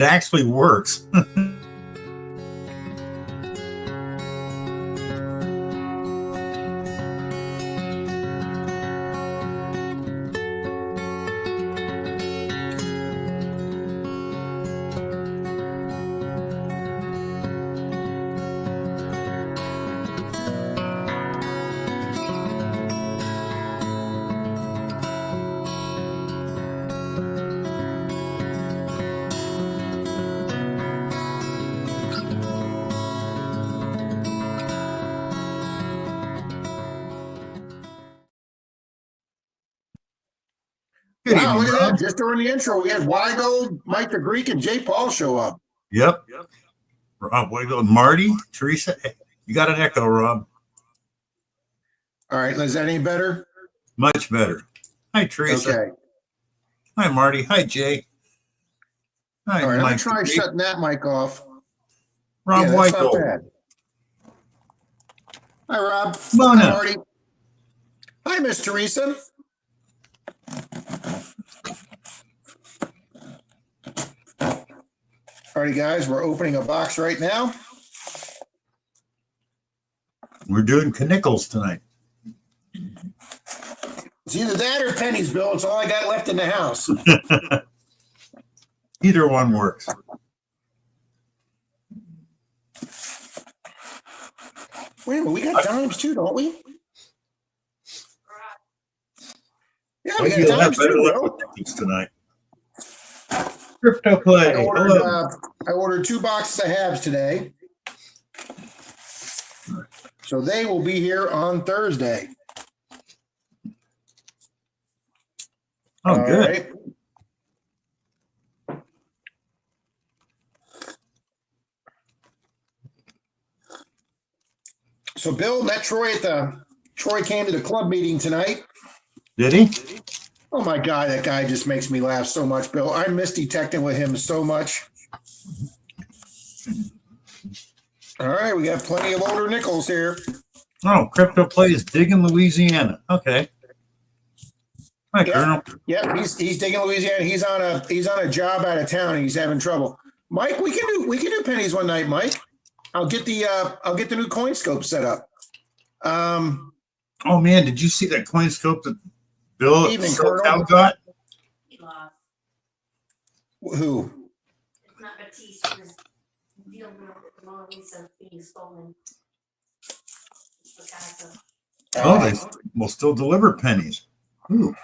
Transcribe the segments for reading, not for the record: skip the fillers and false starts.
It actually works. Good wow, evening, look at Rob. that. Just during the intro, we had Weigel, Mike the Greek, and Jay Paul show up. Yep. Rob Weigel and Marty, Teresa. You got an echo, Rob. All right, is that any better? Much better. Hi, Teresa. Okay. Hi, Marty. Hi, Jay. Hi, All right, Mike. I'm going to try shutting that mic off. Rob Yeah, that's not Weigel. bad. Hi, Rob. Mona. Hi, Marty. Hi, Miss Teresa. All right, guys, we're opening a box right now. We're doing Knickles tonight. It's either that or pennies, Bill. It's all I got left in the house. Either one works. Wait a minute, we got dimes too, don't we? Yeah, we got dimes too, Bill. Tonight. Crypto play. I ordered 2 boxes of halves today. So they will be here on Thursday. Oh, all good. Right. So Bill met Troy Troy came to the club meeting tonight. Did he? Oh my God, that guy just makes me laugh so much, Bill. I miss detecting with him so much. All right, we got plenty of older nickels here. Oh, Crypto plays digging Louisiana. Okay. Hi, Colonel. Yeah, he's digging Louisiana. He's on a job out of town and he's having trouble. Mike, we can do pennies one night, Mike. I'll get the new coin scope set up. Oh man, did you see that coin scope that Bill SoCal got? Who? It's not Batiste. It was dealing with Mona Lisa being stolen. It's Picasso. Oh, they will still deliver pennies. Ooh.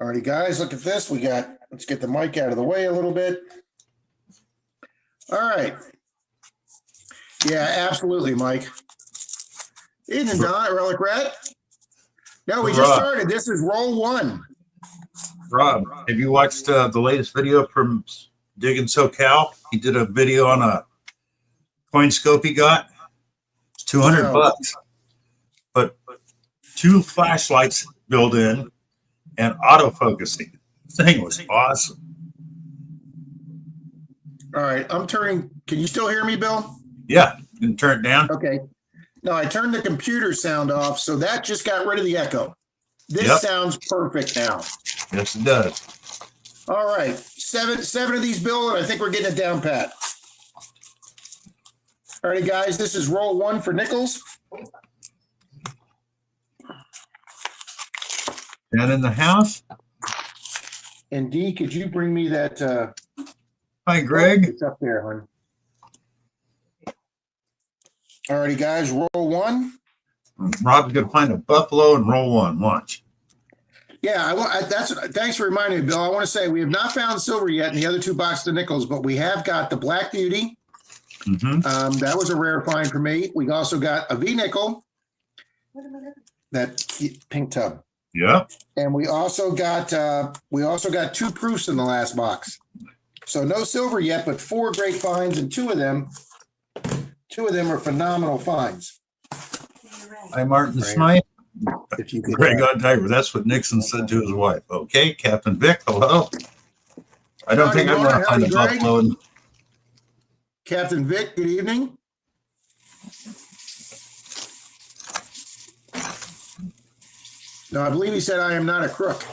Alrighty, guys, look at this. Let's get the mic out of the way a little bit. All right. Yeah, absolutely, Mike. Evening, Don, Relic Rat. No, we just started. This is roll 1. Rob, have you watched the latest video from Digging SoCal? He did a video on a coin scope he got. It's $200, but 2 flashlights built in and autofocusing. The thing was awesome. All right, I'm turning. Can you still hear me, Bill? Yeah, you can turn it down. Okay. No, I turned the computer sound off, so that just got rid of the echo. This sounds perfect now. Yes, it does. All right, seven of these, Bill, and I think we're getting it down pat. All right, guys, this is roll 1 for nickels. Down in the house. And Dee, could you bring me that? Hi, Greg. It's up there, hon. All righty, guys, roll 1. Rob's gonna find a buffalo and roll 1. Watch. Yeah, thanks for reminding me, Bill. I want to say we have not found silver yet in the other 2 boxes of nickels, but we have got the Black Beauty. Mm-hmm. That was a rare find for me. We also got a V nickel, that pink tub. Yeah. And we also got 2 proofs in the last box. So no silver yet, but 4 great finds, and 2 of them are phenomenal finds. Hi, Martin Smythe. If you could, Greg on diaper. That's what Nixon said to his wife. Okay, Captain Vic. Hello. I don't think I'm going to find a buffalo. Captain Vic, good evening. No, I believe he said I am not a crook.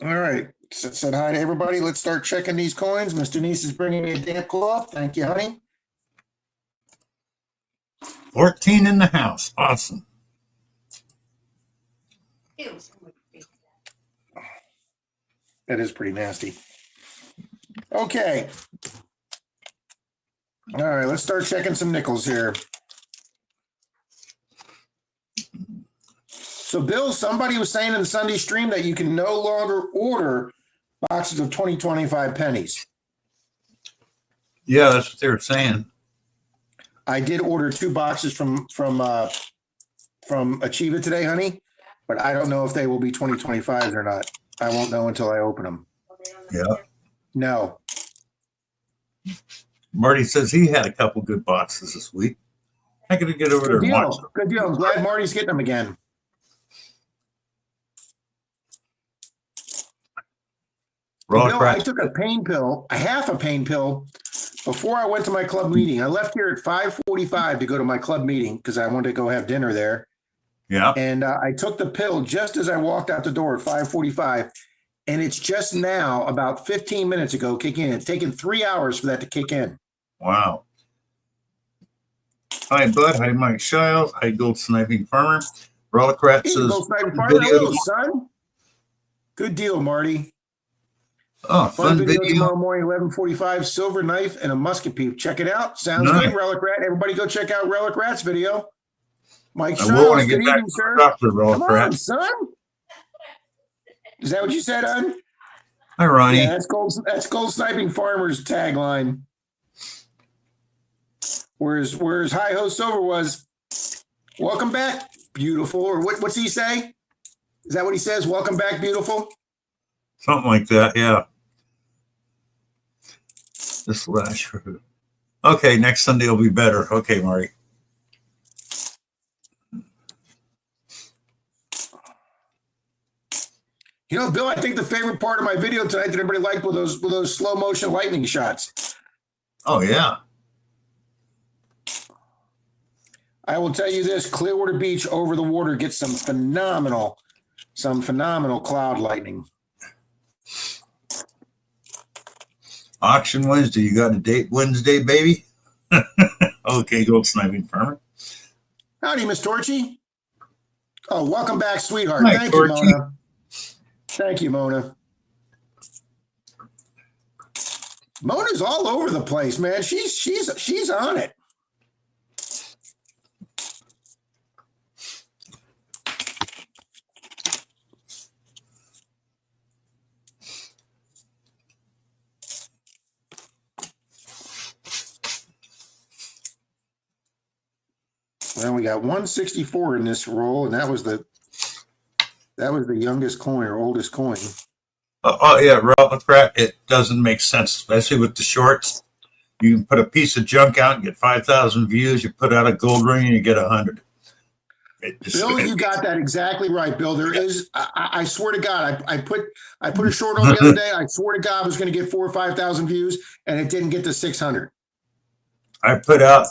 All right. Said hi to everybody. Let's start checking these coins. Mr. Niece is bringing me a damp cloth. Thank you, honey. 14 in the house. Awesome. Ew. That is pretty nasty. Okay. All right, let's start checking some nickels here. So, Bill, somebody was saying in the Sunday stream that you can no longer order boxes of 2025 pennies. Yeah, that's what they were saying. I did order 2 boxes from Achieva today, honey, but I don't know if they will be 2025s or not. I won't know until I open them. Yeah. No. Marty says he had a couple good boxes this week. I got to get over there Good and watch deal. them. Good deal. I'm glad Marty's getting them again. Bill, I took a pain pill, a half a pain pill, before I went to my club meeting. I left here at 5:45 to go to my club meeting because I wanted to go have dinner there. Yeah. And I took the pill just as I walked out the door at 5:45. And it's just now, about 15 minutes ago, kicking in. It's taken 3 hours for that to kick in. Wow. Hi, Bud. Hi, Mike Shiles. Hi, Gold Sniping Farmer. Relic Rat Hey, says Gold Sniping Farmer. video. Hello, son. Good deal, Marty. Oh, Fun video video. tomorrow morning, 11:45. Silver knife and a musket peep. Check it out. Sounds Nice. good, Relic Rat. Everybody go check out Relic Rat's video. Mike I will want Shiles, to get good back evening, to sir. Dr. Relic Come Rat. on, son. Is that what you said, hon? Hi, Ronnie. Yeah, that's Gold Sniping Farmer's tagline. Whereas Hi Ho Silver was, welcome back, beautiful. Or what's he say? Is that what he says? Welcome back, beautiful? Something like that, yeah. This lash. Okay, next Sunday will be better. Okay, Marty. You know, Bill, I think the favorite part of my video tonight that everybody liked were those slow motion lightning shots. Oh, yeah. I will tell you this: Clearwater Beach over the water gets some phenomenal cloud lightning. Auction Wednesday. You got a date Wednesday, baby? Okay, Gold Sniping Farmer. Howdy, Miss Torchy. Oh, welcome back, sweetheart. Hi, Thank Torchy. you, Mona. Thank you, Mona. Mona's all over the place, man. She's on it. Well, we got 164 in this roll, and that was the youngest coin or oldest coin. Oh, yeah, Relic Rat. It doesn't make sense, especially with the shorts. You can put a piece of junk out and get 5,000 views. You put out a gold ring and you get 100. Bill, you got that exactly right, Bill. There is, I swear to God, I put a short on the other day. I swear to God, I was going to get 4,000 or 5,000 views, and it didn't get to 600. I put out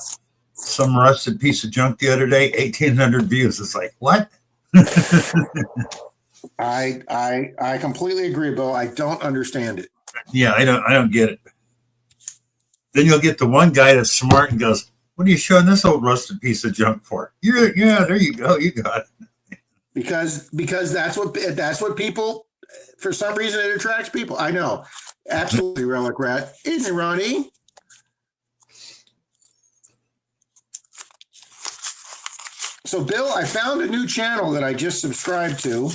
some rusted piece of junk the other day, 1,800 views. It's like, what? I completely agree, Bill. I don't understand it. Yeah, I don't get it. Then you'll get the one guy that's smart and goes, "What are you showing this old rusted piece of junk for?" Yeah, there you go. You got it. Because that's what people, for some reason, it attracts people. I know. Absolutely, Relic Rat. Isn't it, Ronnie? So, Bill, I found a new channel that I just subscribed to.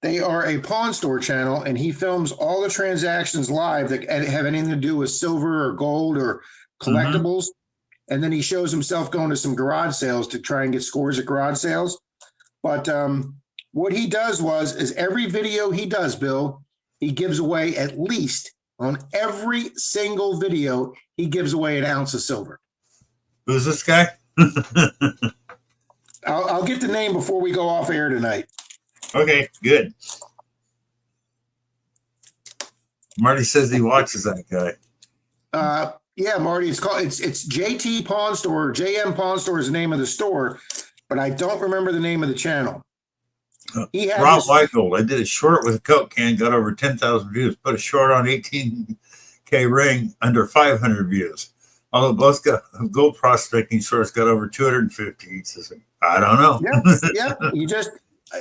They are a pawn store channel, and he films all the transactions live that have anything to do with silver or gold or collectibles. And then he shows himself going to some garage sales to try and get scores at garage sales. But what he does is every video he does, Bill, he gives away at least on every single video, he gives away an ounce of silver. Who's this guy? I'll get the name before we go off air tonight. Okay, good. Marty says he watches that guy. Yeah, Marty, it's JT Pawn Store. JM Pawn Store is the name of the store, but I don't remember the name of the channel. He has Rob this- Weigold. I did a short with a Coke can, got over 10,000 views. Put a short on 18K ring, under 500 views. Although both got gold prospecting shorts got over 250. He says, I don't know. yeah. You just,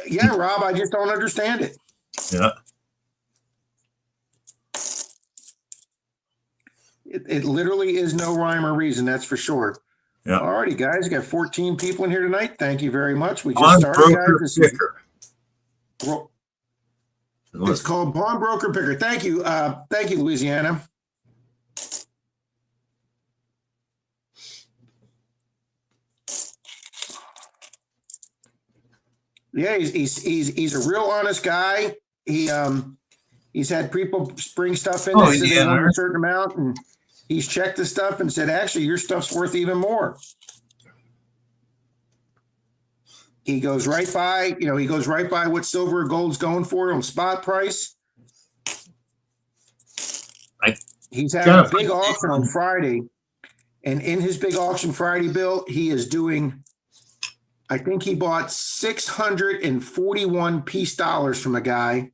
yeah, Rob, I just don't understand it. Yeah. It literally is no rhyme or reason, that's for sure. Yeah. All righty, guys. We got 14 people in here tonight. Thank you very much. We just started, guys. Broker This is, Picker. it's called Pawnbroker Picker. Thank you. Thank you, Louisiana. Yeah, he's a real honest guy. He's had people bring stuff in that said they want a certain amount, and he's checked the stuff and said, actually, your stuff's worth even more. He goes right by, he goes right by what silver or gold's going for on spot price. He's having a big auction on Friday, and in his big auction Friday, Bill, he is doing, I think he bought 641 peace dollars from a guy.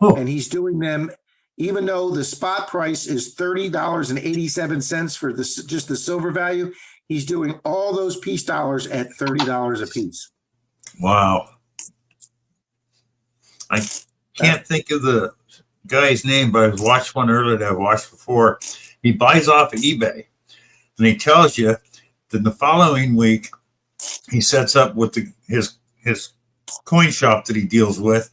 Oh. And he's doing them, even though the spot price is $30.87 for just the silver value, he's doing all those peace dollars at $30 a piece. Wow. I can't think of the guy's name, but I've watched one earlier that I've watched before. He buys off of eBay, and he tells you that the following week he sets up with his coin shop that he deals with,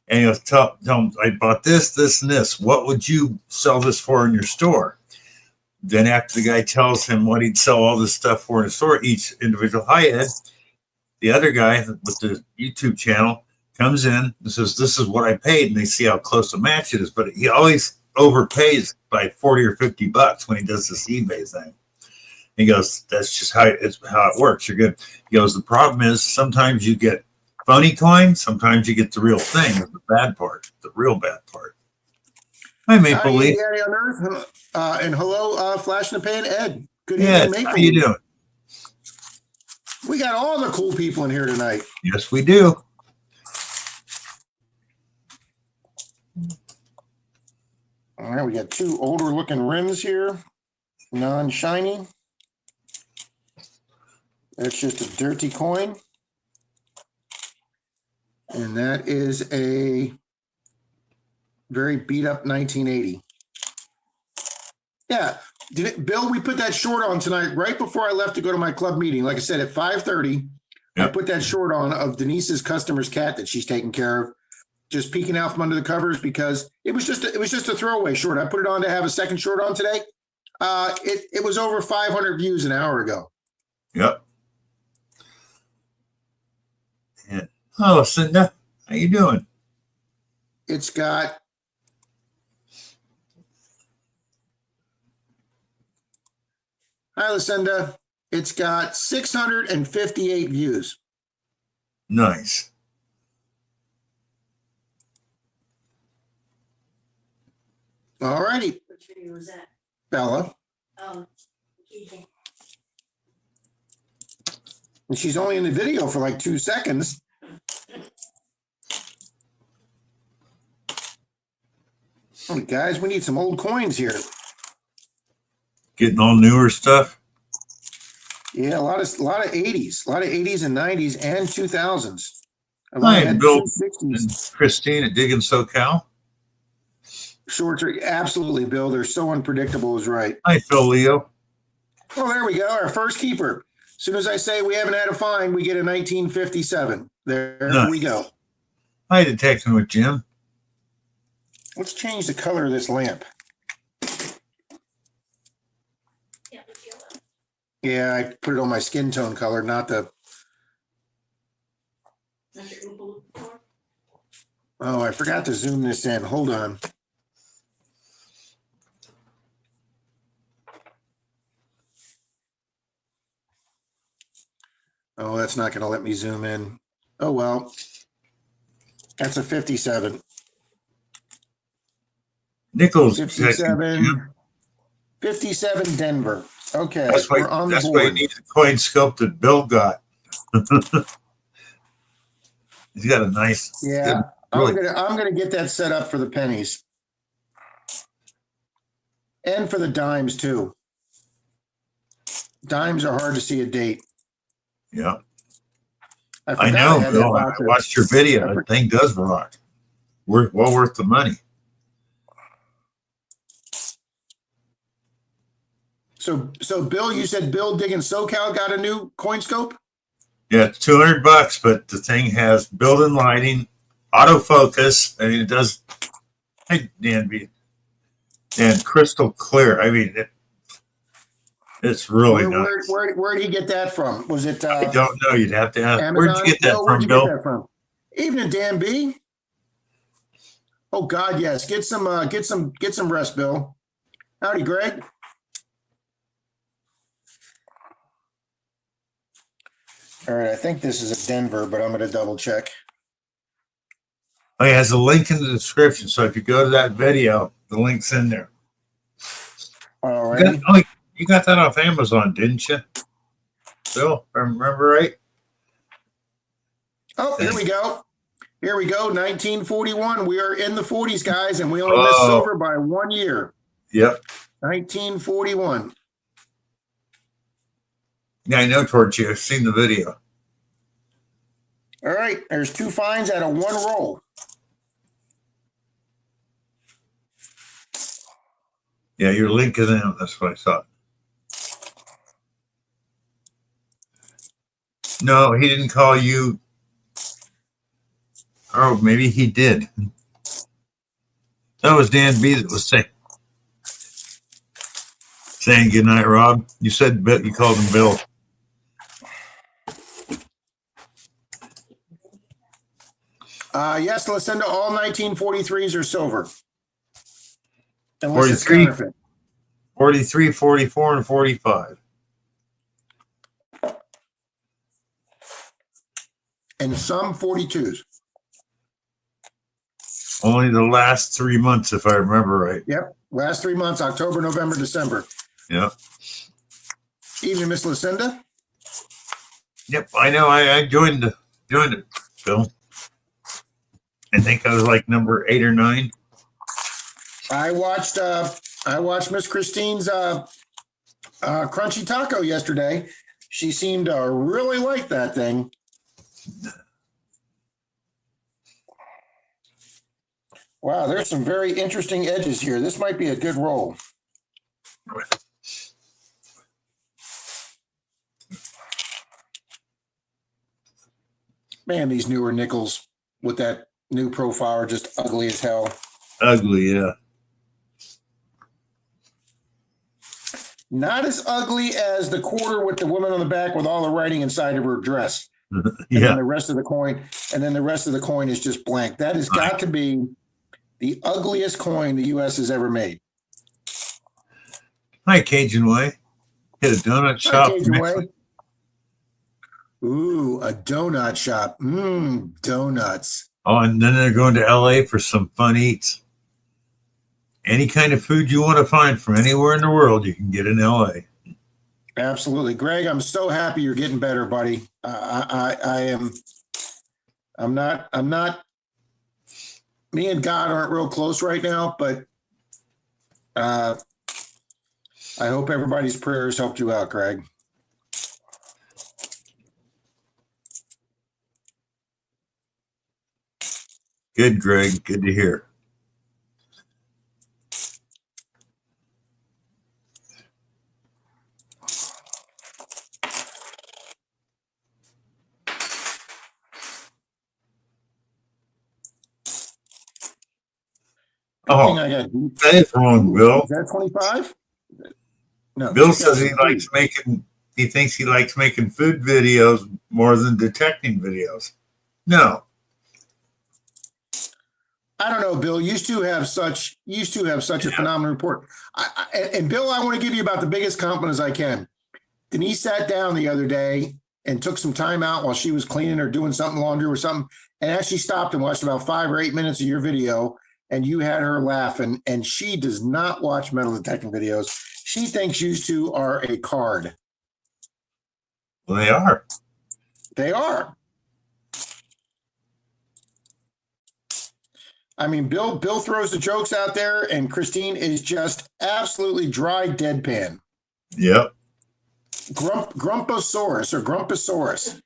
and he'll tell him, I bought this, this, and this. What would you sell this for in your store? Then after the guy tells him what he'd sell all this stuff for in the store, each individual Ed, the other guy with the YouTube channel comes in and says, this is what I paid, and they see how close a match it is. But he always overpays by 40 or 50 bucks when he does this eBay thing. He goes, that's just how it works. You're good. He goes, the problem is sometimes you get phony coins, sometimes you get the real thing. The bad part, the real bad part. Hi, Maple Leaf. And hello, Flash in the Pan, Ed. Good evening, Maple. How you doing? We got all the cool people in here tonight. Yes, we do. All right, we got two older looking rims here, non-shiny. That's just a dirty coin. And that is a very beat up 1980. Yeah. Bill, we put that short on tonight right before I left to go to my club meeting. Like I said, at 5:30, I put that short on of Denise's customer's cat that she's taking care of, just peeking out from under the covers because it was just a throwaway short. I put it on to have a second short on today. It was over 500 views an hour ago. Yep. Yeah. Oh, Cinda, how you doing? It's got Hi, Lucinda. It's got 658 views. Nice. All righty. Which video was that? Bella. Okay. And she's only in the video for like 2 seconds. Oh, guys, we need some old coins here. Getting all newer stuff. Yeah, a lot of 80s, a lot of 80s and 90s and 2000s. Hi, Bill and Christine at Digging SoCal. Shorts are absolutely, Bill. They're so unpredictable is right. Hi, Phil Leo. Oh, there we go. Our first keeper. As soon as I say we haven't had a find, we get a 1957. There we go. Hi, Detecting with Jim. Let's change the color of this lamp. Yeah, I put it on my skin tone color, not the. Oh, I forgot to zoom this in. Hold on. Oh, that's not going to let me zoom in. Oh, well. That's a 57. Nichols. 57. 57 Denver. Okay, that's why, we're on the that's board. why you need the coin scope that Bill got. He's got a nice, Yeah, good, really, I'm gonna get that set up for the pennies and for the dimes too. Dimes are hard to see a date. yeah. I I forgot know, had Bill. that I box of- watched your video. The thing does rock. Well worth the money. So Bill, you said Bill Digging SoCal got a new coin scope? Yeah, it's $200, but the thing has built-in lighting, autofocus, and it does. Hey, Dan, and crystal clear. I mean, it's really nice. Where did he get that from? Was it? I don't know. You'd have to ask. Amazon? Where'd you get that Bill, where'd from, you Bill? get that from? Evening, Dan B. Oh God, yes. Get some rest, Bill. Howdy, Greg. All right, I think this is a Denver, but I'm going to double check. Oh, it has a link in the description. So if you go to that video, the link's in there. All right. You got that off Amazon, didn't you? Bill, if I remember right? Oh, here we go. Here we go. 1941. We are in the 40s, guys, and we only missed silver by 1 year. Yep. 1941. Yeah, I know, Torchy. I've seen the video. All right. There's 2 finds out of 1 roll. Yeah, your link is in. That's what I thought. No, he didn't call you. Oh, maybe he did. That was Dan B that was saying good night, Rob. You said you called him Bill. Yes, let's send all 1943s are silver. Unless 43, it's counterfeit. 43, 44, and 45. And some 42s. Only the last 3 months, if I remember right. Yep. Last 3 months, October, November, December. Yeah. Evening, Miss Lucinda. Yep, I know. I joined it, Bill. I think I was like number 8 or 9. I watched Miss Christine's crunchy taco yesterday. She seemed to really like that thing. Wow, there's some very interesting edges here. This might be a good roll. Man, these newer nickels with that new profile are just ugly as hell. Ugly, yeah. Not as ugly as the quarter with the woman on the back with all the writing inside of her dress. And Yeah. then the rest of the coin, is just blank. That has got to be the ugliest coin the U.S. has ever made. Hi, Cajun Way. Hit a donut shop. Cajun Way. Ooh, a donut shop. Donuts. Oh, and then they're going to LA for some fun eats. Any kind of food you want to find from anywhere in the world, you can get in LA. Absolutely. Greg, I'm so happy you're getting better, buddy. I am. I'm not. Me and God aren't real close right now, but I hope everybody's prayers helped you out, Greg. Good, Greg. Good to hear. Oh, that is wrong, Bill. Is that 25? No. Bill says he thinks he likes making food videos more than detecting videos. No. I don't know, Bill. Used to have such a phenomenal report. And Bill, I want to give you about the biggest compliment as I can. Denise sat down the other day and took some time out while she was cleaning or doing something, laundry or something, and actually stopped and watched about 5 or 8 minutes of your video, and you had her laughing. And she does not watch metal detecting videos. She thinks you two are a card. Well, they are. They are. I mean, Bill throws the jokes out there, and Christine is just absolutely dry deadpan. Yep. Grumposaurus or Grumposaurus.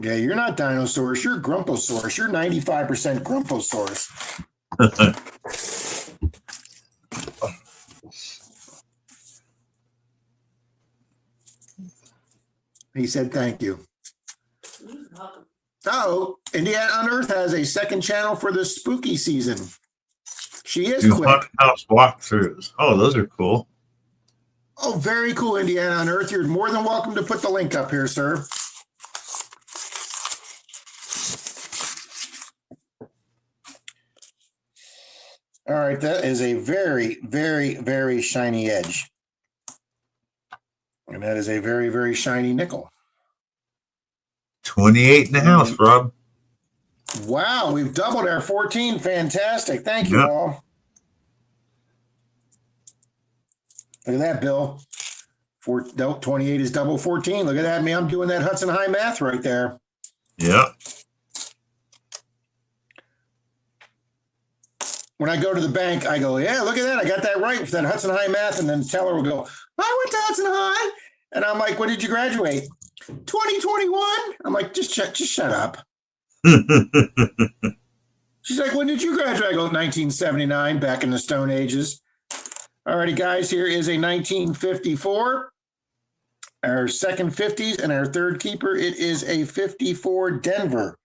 Yeah, you're not Dinosaurus. You're Grumposaurus. You're 95% Grumposaurus. He said thank you. Oh, Indiana Unearthed has a second channel for the spooky season. She is Do quick. haunted house walkthroughs. Oh, those are cool. Oh, very cool, Indiana Unearthed. You're more than welcome to put the link up here, sir. All right, that is a very, very, very shiny edge. And that is a very, very shiny nickel. 28 in the house, Rob. Wow, we've doubled our 14. Fantastic. Thank you all. Look at that, Bill. 28 is double 14. Look at that, man. I'm doing that Hudson High math right there. Yeah. When I go to the bank, I go, yeah, look at that. I got that right with that Hudson High math. And then the teller will go, I went to Hudson High. And I'm like, when did you graduate? 2021. I'm like, just shut up. She's like, when did you graduate? I go, 1979, back in the Stone Ages. All righty, guys, here is a 1954. Our second 50s and our third keeper, it is a 54 Denver.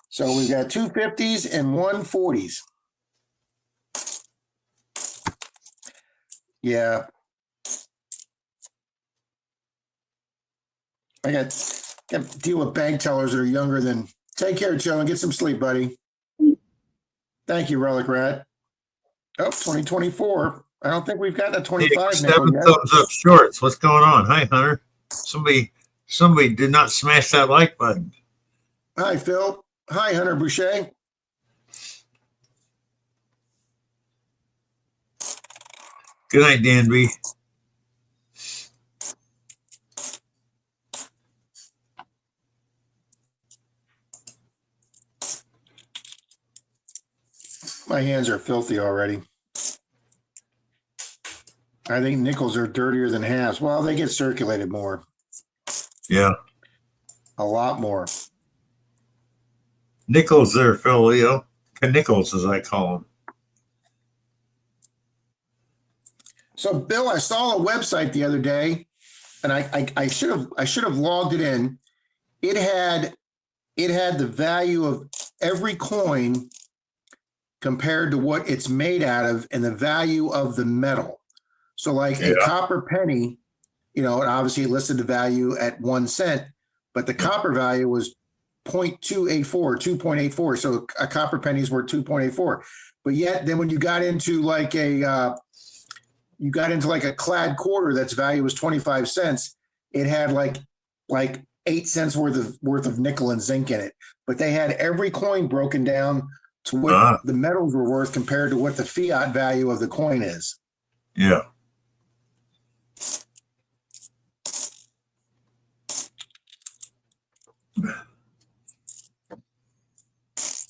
So we've got two 50s and one 40s. Yeah. I got to deal with bank tellers that are younger than. Take care, Joe, and get some sleep, buddy. Thank you, Relic Rat. Oh, 2024. I don't think we've gotten a 25 7 yet. thumbs up shorts. What's going on? Hi, Hunter. Somebody did not smash that like button. Hi, Phil. Hi, Hunter Boucher. Good night, Danby. My hands are filthy already. I think nickels are dirtier than halves. Well, they get circulated more. Yeah. A lot more. Nickels there, Phil Leo. Nickels, as I call them. So, Bill, I saw a website the other day, and I should have logged it in. It had the value of every coin compared to what it's made out of and the value of the metal. So like a copper penny, and obviously it listed the value at 1 cent, but the copper value was 2.84. So a copper penny is worth 2.84. But yet then when you got into like a clad quarter that's value was 25 cents, it had like 8 cents worth of nickel and zinc in it. But they had every coin broken down to what the metals were worth compared to what the fiat value of the coin is. Yeah.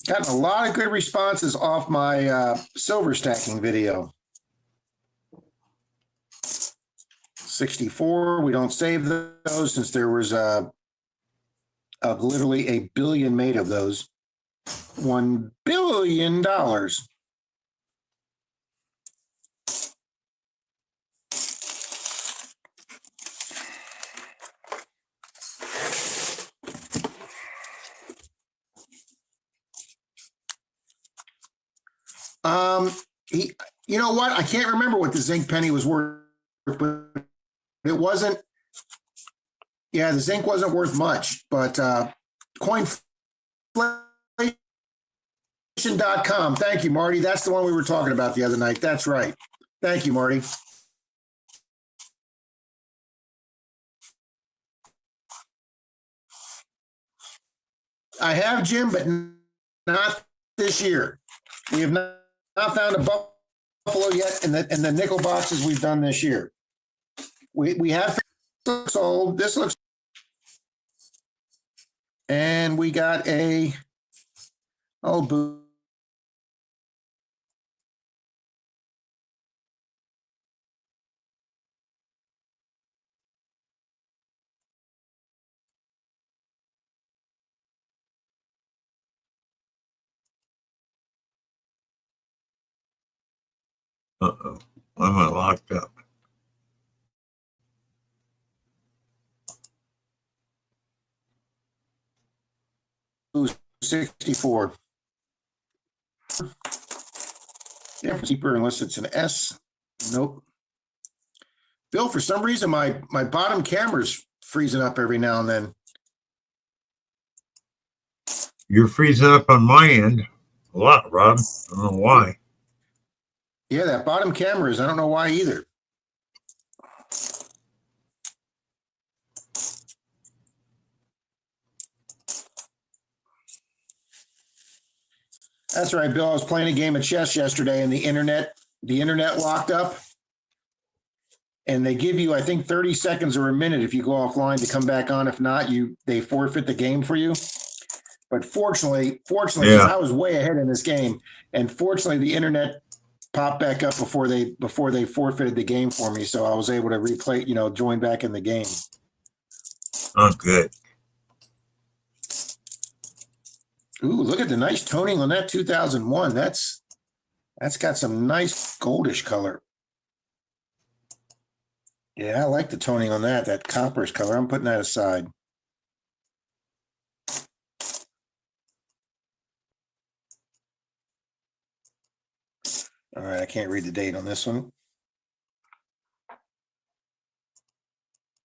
Gotten a lot of good responses off my silver stacking video. 64, we don't save those since there was literally a billion made of those. $1 billion. You know what? I can't remember what the zinc penny was worth, but it wasn't. Yeah, the zinc wasn't worth much, but coinflation.com. Thank you, Marty. That's the one we were talking about the other night. That's right. Thank you, Marty. I have, Jim, but not this year. We have not found a buffalo yet in the nickel boxes we've done this year. We have sold. This looks, and And we got a, oh, boo. Uh-oh. Why am I locked up? Ooh, 64. Yeah, cheaper unless it's an S. Nope. Bill, for some reason, my bottom camera's freezing up every now and then. You're freezing up on my end a lot, Rob. I don't know why. Yeah, that bottom camera is. I don't know why either. That's right, Bill. I was playing a game of chess yesterday, and the internet locked up. And they give you, I think, 30 seconds or a minute if you go offline to come back on. If not, they forfeit the game for you. But fortunately, because I was way ahead in this game, and fortunately, the internet popped back up before they forfeited the game for me, so I was able to replay, join back in the game. Oh, good. Ooh, look at the nice toning on that 2001. That's got some nice goldish color. Yeah, I like the toning on that copperish color. I'm putting that aside. All right, I can't read the date on this one.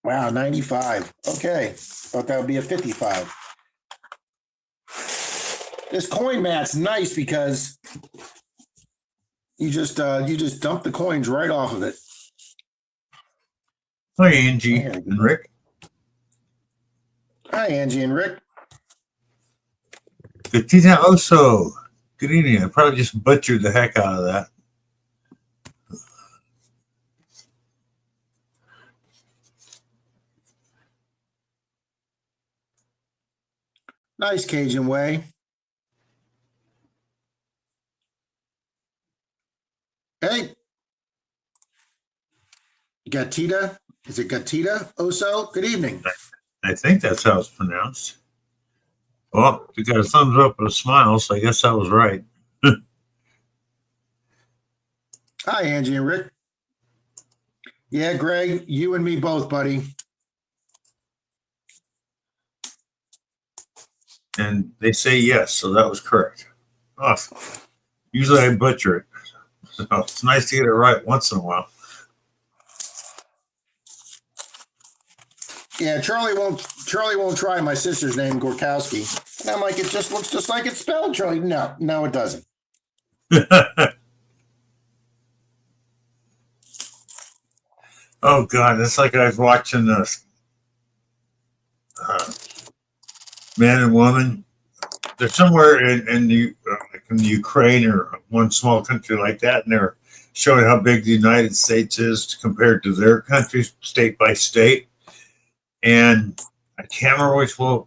Wow, 95. Okay, thought that would be a 55. This coin mat's nice because you just dump the coins right off of it. Hi, Angie and Rick. Hi, Angie and Rick. Katina Oso. Good evening. I probably just butchered the heck out of that. Nice Cajun way. Hey. Gatita. Is it Gatita Oso? Good evening. I think that's how it's pronounced. Well, you got a thumbs up and a smile, so I guess that was right. Hi, Angie and Rick. Yeah, Greg, you and me both, buddy. And they say yes, so that was correct. Awesome. Usually I butcher it. So it's nice to get it right once in a while. Yeah, Charlie won't try my sister's name, Gorkowski. And I'm like, it just looks just like it's spelled, Charlie. No, it doesn't. Oh, God. It's like I was watching this man and woman. They're somewhere in the Ukraine or one small country like that, and they're showing how big the United States is compared to their country, state by state. And I can't remember which one.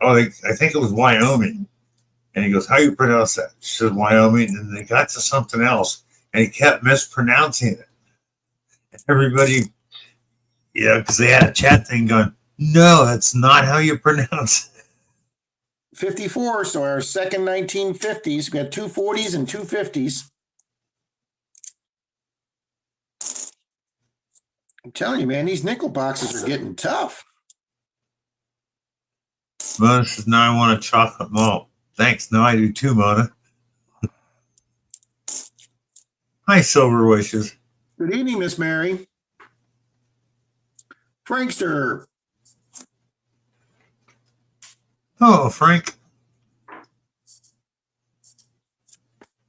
Oh, I think it was Wyoming. And he goes, "How you pronounce that?" She said, "Wyoming." And they got to something else, and he kept mispronouncing it. And everybody, because they had a chat thing going, "No, that's not how you pronounce it." 54, so our second 1950s. We got two 40s and two 50s. I'm telling you, man, these nickel boxes are getting tough. Mona says, "Now I want a chocolate malt." Thanks. Now I do too, Mona. Hi, Silver Wishes. Good evening, Miss Mary. Frankster. Oh, Frank.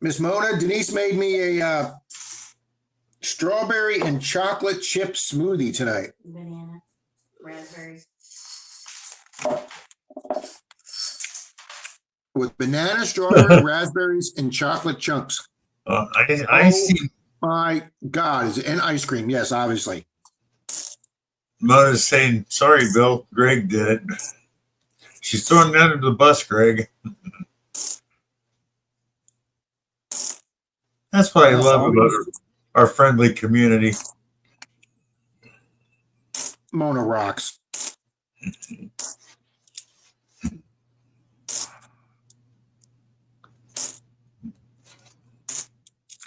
Miss Mona, Denise made me a strawberry and chocolate chip smoothie tonight. Banana, raspberries. With banana, strawberry, raspberries, and chocolate chunks. I see. My God, and ice cream. Yes, obviously. Mona's saying, "Sorry, Bill. Greg did it." She's throwing that under the bus, Greg. That's what I love about our friendly community. Mona rocks.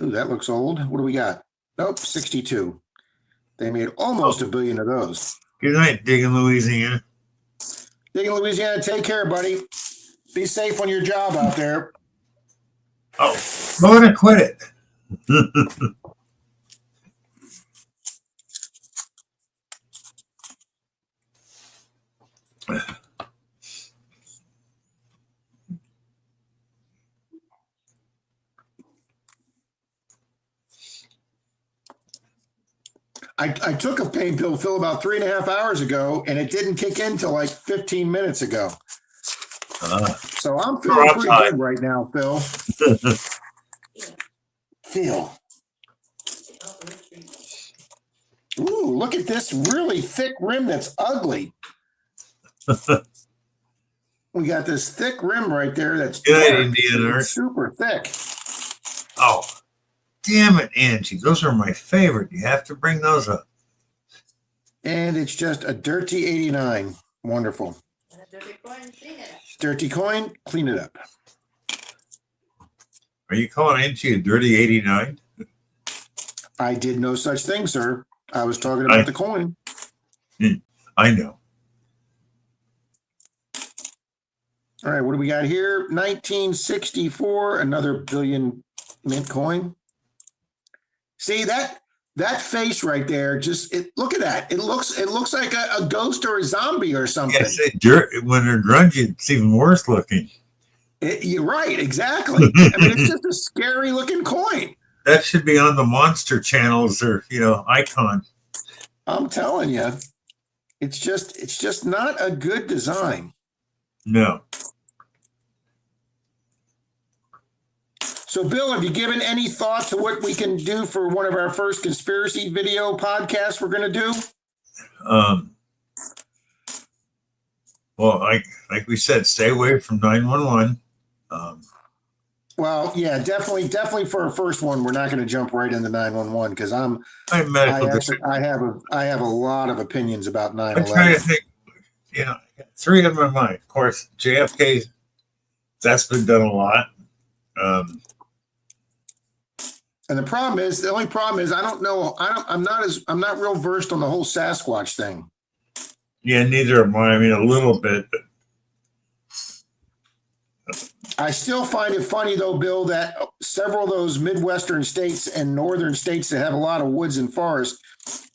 Ooh, that looks old. What do we got? Nope, 62. They made almost $1 billion of those. Good night, Digging Louisiana. Digging Louisiana, take care, buddy. Be safe on your job out there. Oh, go ahead and quit it. I took a pain pill, Phil, about 3.5 hours ago, and it didn't kick in till like 15 minutes ago. So I'm feeling pretty good right now, Phil. Phil. Ooh, look at this really thick rim that's ugly. We got this thick rim right there that's super thick. Oh, damn it, Angie. Those are my favorite. You have to bring those up. And it's just a dirty 89. Wonderful. Dirty coin, clean it up. Are you calling Angie a dirty 89? I did no such thing, sir. I was talking about the coin. I know. All right, what do we got here? 1964, another billion mint coin. See that face right there? Look at that. It looks like a ghost or a zombie or something. Yes, when they're grungy, it's even worse looking. You're right, exactly. I mean, it's just a scary looking coin. That should be on the monster channels or icon. I'm telling you, it's just not a good design. No. So, Bill, have you given any thought to what we can do for one of our first conspiracy video podcasts we're going to do? Well, like we said, stay away from 911. Well, yeah, definitely for our first one, we're not going to jump right into 911 because I have a lot of opinions about 9/11. I'm trying to think, three in my mind. Of course, JFK, that's been done a lot. And the only problem is I don't know. I'm not real versed on the whole Sasquatch thing. Yeah, neither am I. I mean, a little bit, but I still find it funny, though, Bill, that several of those Midwestern states and northern states that have a lot of woods and forests,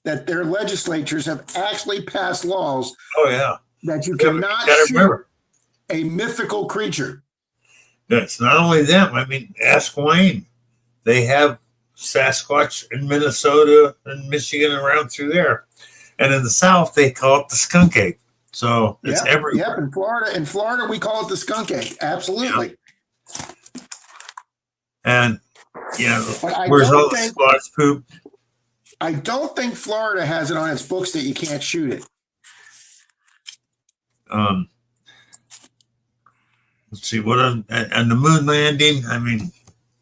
that their legislatures have actually passed laws. Oh, yeah. That you cannot shoot a mythical creature. That's not only them. I mean, ask Wayne. They have Sasquatch in Minnesota and Michigan around through there. And in the South, they call it the skunk ape. So it's everywhere. Yep, in Florida, we call it the skunk ape. Absolutely. And where's all the squatch poop? I don't think Florida has it on its books that you can't shoot it. Let's see and the moon landing. I mean,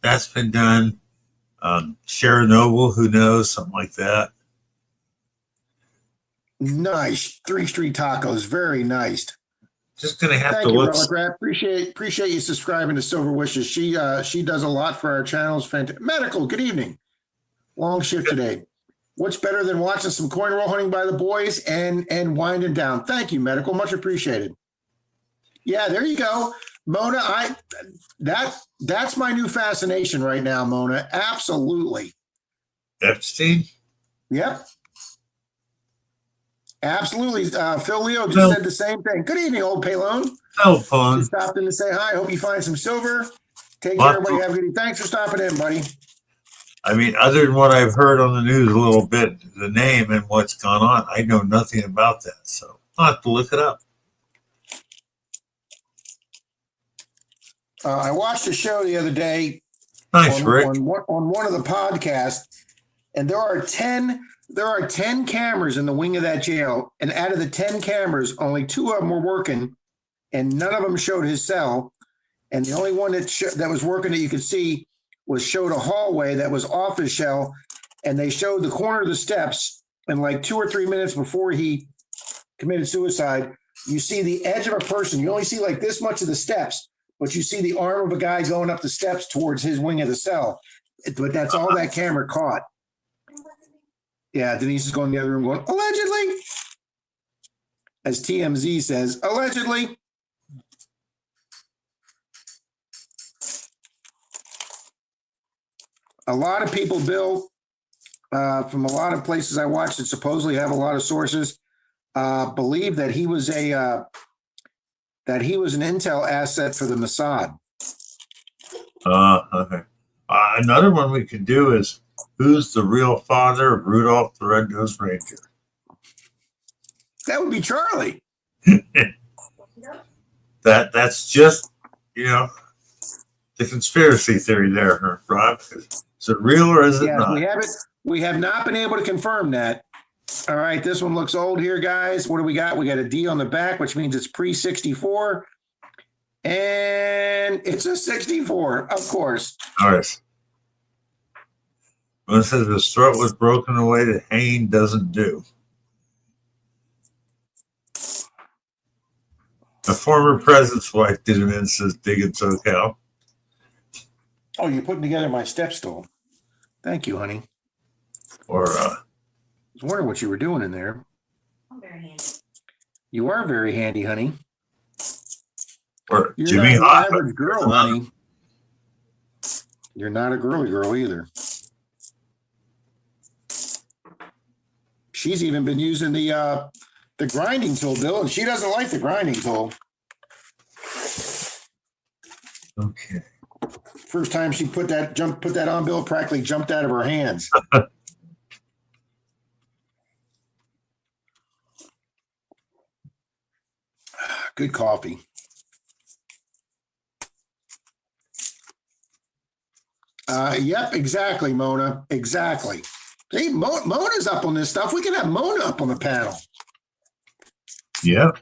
that's been done. Chernobyl, who knows, something like that. Nice 3 Street Tacos, very nice. Just gonna have Thank to you, look. Appreciate you subscribing to Silver Wishes. She does a lot for our channels. Fantastic. Medical. Good evening. Long shift today. What's better than watching some coin roll hunting by the boys and winding down? Thank you, Medical. Much appreciated. Yeah, there you go, Mona. That's my new fascination right now, Mona. Absolutely. Epstein. Yep. Absolutely. Phil Leo just said the same thing. Good evening, old Palone. Oh, fun. Just stopped in to say hi. Hope you find some silver. Take care, everybody. Have a good evening. Thanks for stopping in, buddy. I mean, other than what I've heard on the news a little bit, the name and what's gone on, I know nothing about that. So I'll have to look it up. I watched a show the other day. Nice, Rick. On one of the podcasts, and there are 10 cameras in the wing of that jail, and out of the 10 cameras, only 2 of them were working, and none of them showed his cell. And the only one that was working that you could see showed a hallway that was off his shell, and they showed the corner of the steps. And like 2 or 3 minutes before he committed suicide, you see the edge of a person. You only see like this much of the steps, but you see the arm of a guy going up the steps towards his wing of the cell. But that's all that camera caught. Yeah, Denise is going in the other room going, allegedly. As TMZ says, allegedly. A lot of people, Bill, from a lot of places I watched that supposedly have a lot of sources, believe that he was an intel asset for the Mossad. Okay. Another one we could do is, who's the real father of Rudolph the Red-Nosed Reindeer? That would be Charlie. That's just, the conspiracy theory there, Rob. Is it real or is it not? We have not been able to confirm that. All right, this one looks old here, guys. What do we got? We got a D on the back, which means it's pre-64. And it's a 64, of course. All right. One says his throat was broken away that hanging doesn't do. The former president's wife did an says digging SoCal. Oh, you're putting together my step stool. Thank you, honey. Or I was wondering what you were doing in there. I'm very handy. You are very handy, honey. Or You're Jimmy not Hoffa. an average girl, honey. You're not a girly girl either. She's even been using the grinding tool, Bill, and she doesn't like the grinding tool. Okay. First time she put that on, Bill, practically jumped out of her hands. Good coffee. Yep, exactly, Mona. Exactly. See, Mona's up on this stuff. We can have Mona up on the panel. Yeah.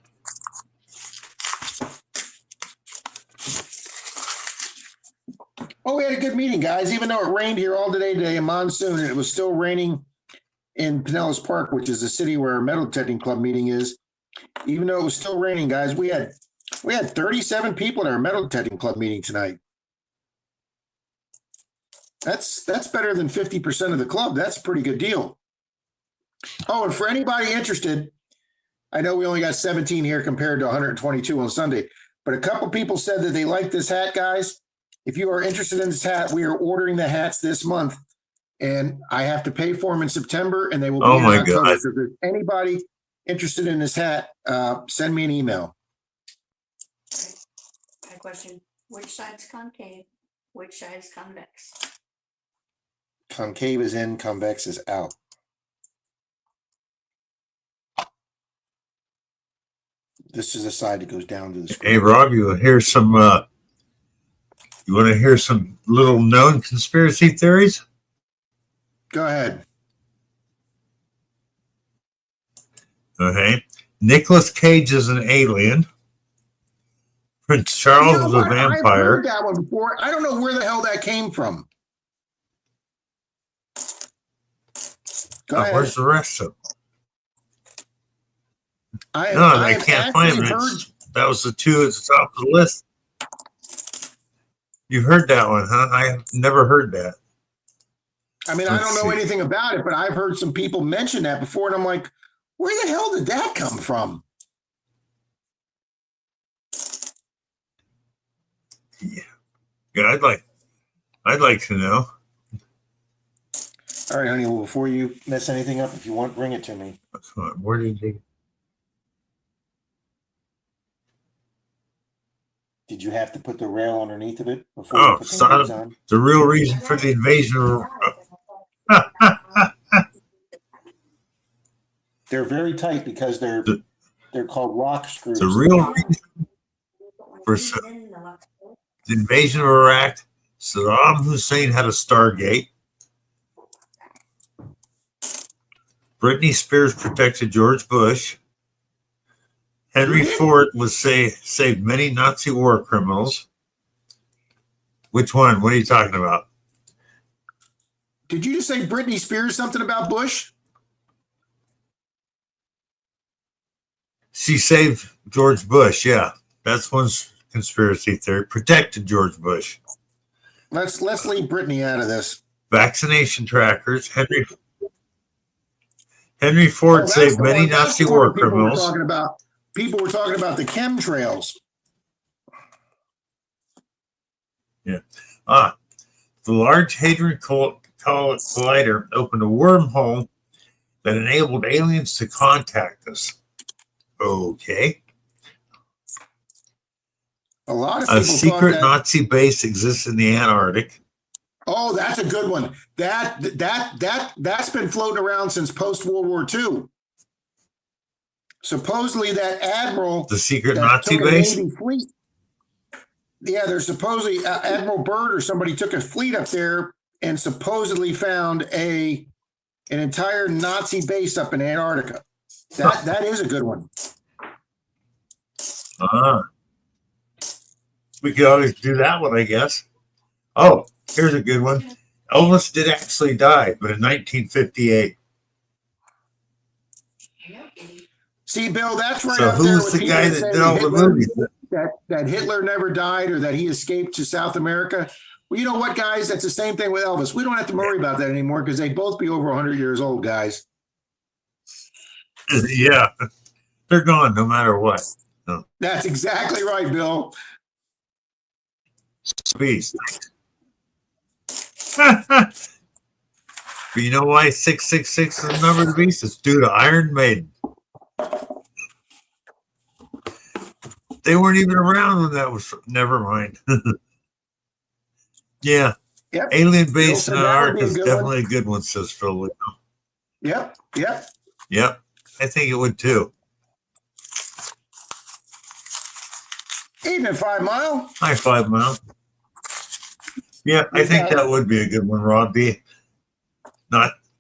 Oh, we had a good meeting, guys. Even though it rained here all today, a monsoon, and it was still raining in Pinellas Park, which is the city where our metal detecting club meeting is. Even though it was still raining, guys, we had 37 people at our metal detecting club meeting tonight. That's better than 50% of the club. That's a pretty good deal. Oh, and for anybody interested, I know we only got 17 here compared to 122 on Sunday, but a couple people said that they like this hat, guys. If you are interested in this hat, we are ordering the hats this month, and I have to pay for them in September, and they will be in October. God. So if there's anybody interested in this hat, send me an email. Got a question. Which side's concave? Which side's convex? Concave is in, convex is out. This is the side that goes down to the screen. Hey, Rob, you want to hear some little known conspiracy theories? Go ahead. Okay. Nicolas Cage is an alien. Prince Charles is a vampire. I've heard that one before. I don't know where the hell that came from. Go ahead. Where's the rest of them? I can't find them. That was the two at the top of the list. You heard that one, huh? I have never heard that. I mean, I don't know anything about it, but I've heard some people mention that before, and I'm like, where the hell did that come from? Yeah, I'd like to know. All right, honey. Well, before you mess anything up, if you want, bring it to me. Where did you? Did you have to put the rail underneath of it before you put the names on? The real reason for the invasion. They're very tight because they're called lock screws. The real reason for the invasion of Iraq, Saddam Hussein had a Stargate. Britney Spears protected George Bush. Henry Ford was saved many Nazi war criminals. Which one? What are you talking about? Did you just say Britney Spears something about Bush? She saved George Bush. Yeah, that's one's conspiracy theory. Protected George Bush. Let's leave Britney out of this. Vaccination trackers. Henry Ford saved many Nazi war criminals. People were talking about the chemtrails. Yeah. The Large Hadron Collider opened a wormhole that enabled aliens to contact us. Okay. A lot of people A secret Nazi base exists in the Antarctic. Oh, that's a good one. That's been floating around since post-World War II. Supposedly that admiral, the secret Nazi base. Navy fleet. Yeah, there's supposedly Admiral Byrd or somebody took a fleet up there and supposedly found an entire Nazi base up in Antarctica. That is a good one. We could always do that one, I guess. Oh, here's a good one. Elvis did actually die, but in 1958. See, Bill, that's right. So up who there was with the people guy that that say did all the Hitler- movies? that Hitler never died or that he escaped to South America. Well, you know what, guys? That's the same thing with Elvis. We don't have to worry about that anymore because they both be over 100 years old, guys. Yeah, they're gone no matter what. No. That's exactly right, Bill. Beast. But you know why 666 is the number of the beast? It's due to Iron Maiden. They weren't even around when that was. Never mind. Yeah. Yep. Alien base in Bill said that would be Antarctica a is good definitely a good one, says Phil. Yep. Yep. I think it would too. Evening, 5 Mile. High 5 Mile. Yeah, I think that would be a good one, Rob B.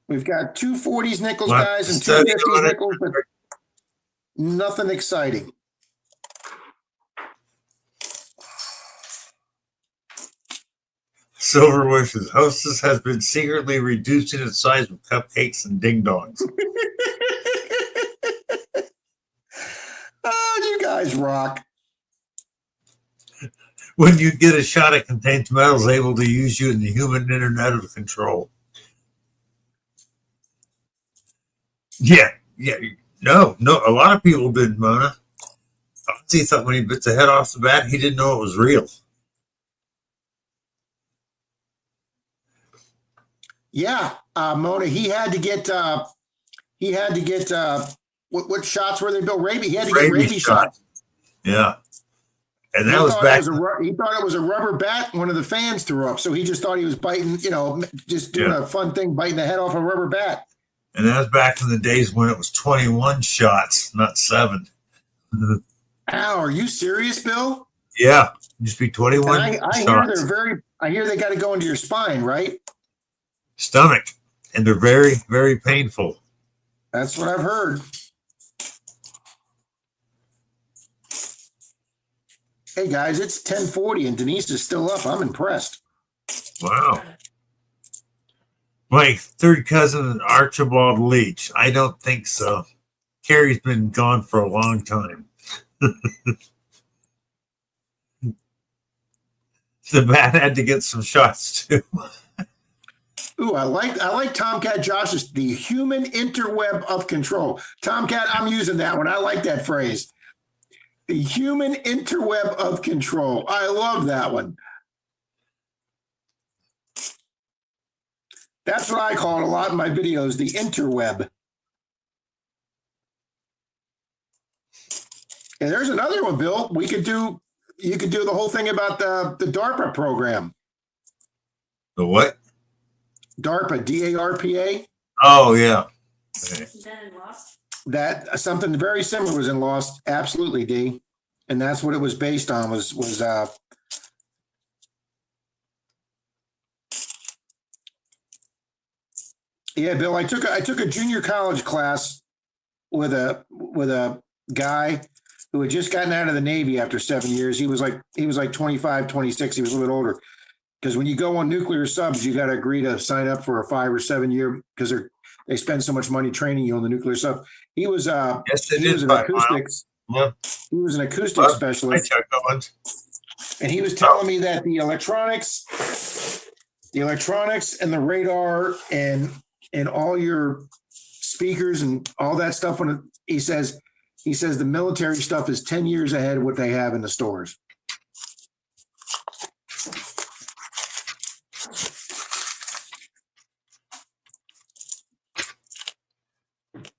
We've got 240s nickels, Well, guys, and study 250s on it. nickels, but nothing exciting. Silver Wishes. Hostess has been secretly reducing its size with cupcakes and ding dongs. Oh, you guys rock. When you get a shot, it contains metals able to use you in the human internet of control. Yeah. No. A lot of people didn't, Mona. Ozzy thought when he bit the head off the bat, he didn't know it was real. Yeah, Mona, he had to get what shots were they, Bill? He had to get rabies shots. Yeah. And that was back. He thought it was a rubber bat one of the fans threw up. So he just thought he was biting, just doing a fun thing, biting the head off a rubber bat. And that was back in the days when it was 21 shots, not 7. Ow, are you serious, Bill? Yeah, just be 21 shots. I hear they got to go into your spine, right? Stomach. And they're very, very painful. That's what I've heard. Hey guys, it's 10:40 and Denise is still up. I'm impressed. Wow. My third cousin, Archibald Leach. I don't think so. Carrie's been gone for a long time. The bat had to get some shots too. Ooh, I like Tomcat Josh's the human interweb of control. Tomcat, I'm using that one. I like that phrase. The human interweb of control. I love that one. That's what I call it a lot in my videos, the interweb. And there's another one, Bill. You could do the whole thing about the DARPA program. The what? DARPA, DARPA. Oh, yeah. Okay. Is that in Lost? That something very similar was in Lost. Absolutely, D. And that's what it was based on was yeah, Bill, I took a junior college class with a guy who had just gotten out of the Navy after 7 years. He was like 25, 26. He was a little bit older. Because when you go on nuclear subs, you got to agree to sign up for a 5 or 7 year because they spend so much money training you on the nuclear sub. He was Yes, they he did was an 5 acoustics. miles. He was an acoustic Well, I specialist, check Owens. and he was telling me that the electronics and the radar and all your speakers and all that stuff. He says the military stuff is 10 years ahead of what they have in the stores.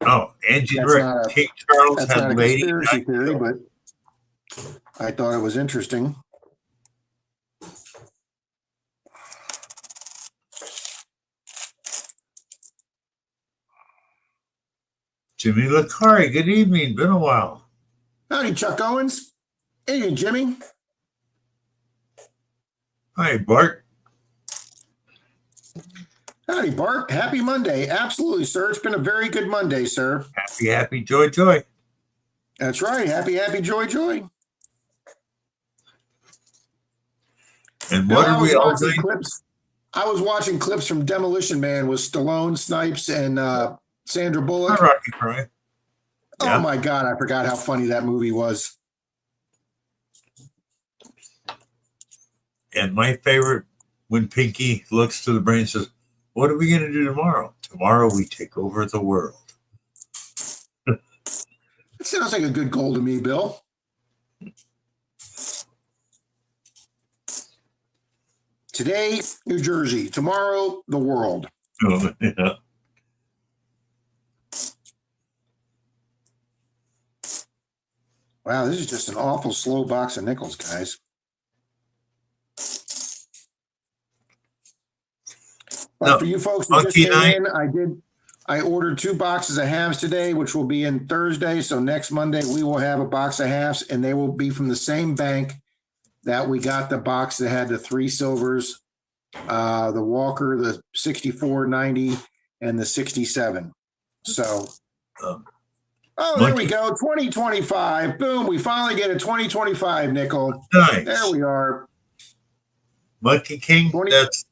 Oh, Angie That's Rick, not a- King Charles That's not had a Lady conspiracy theory, Nightingale. but I thought it was interesting. Jimmy Licari, good evening. Been a while. Howdy, Chuck Owens. Hey, Jimmy. Hi, Bart. Howdy, Bart. Happy Monday. Absolutely, sir. It's been a very good Monday, sir. Happy, happy, joy, joy. That's right. Happy, happy, joy, joy. And Bill, what I are was we all watching doing? clips. I was watching clips from Demolition Man with Stallone, Snipes, and Sandra Hi, Bullock. Rocky Cry. Yeah. Oh my God, I forgot how funny that movie was. And my favorite, when Pinky looks to the brain and says, what are we going to do tomorrow? Tomorrow we take over the world. It sounds like a good goal to me, Bill. Today, New Jersey. Tomorrow, the world. Oh, yeah. Wow, this is just an awful slow box of nickels, guys. But No, for you folks who just Monkey came Night. in, I ordered 2 boxes of halves today, which will be in Thursday. So next Monday we will have a box of halves, and they will be from the same bank that we got the box that had the 3 silvers, the Walker, the 6490, and the 67. So, there we go. 2025. Boom. We finally get a 2025 nickel. Nice. There we are. Monkey King, 20 that's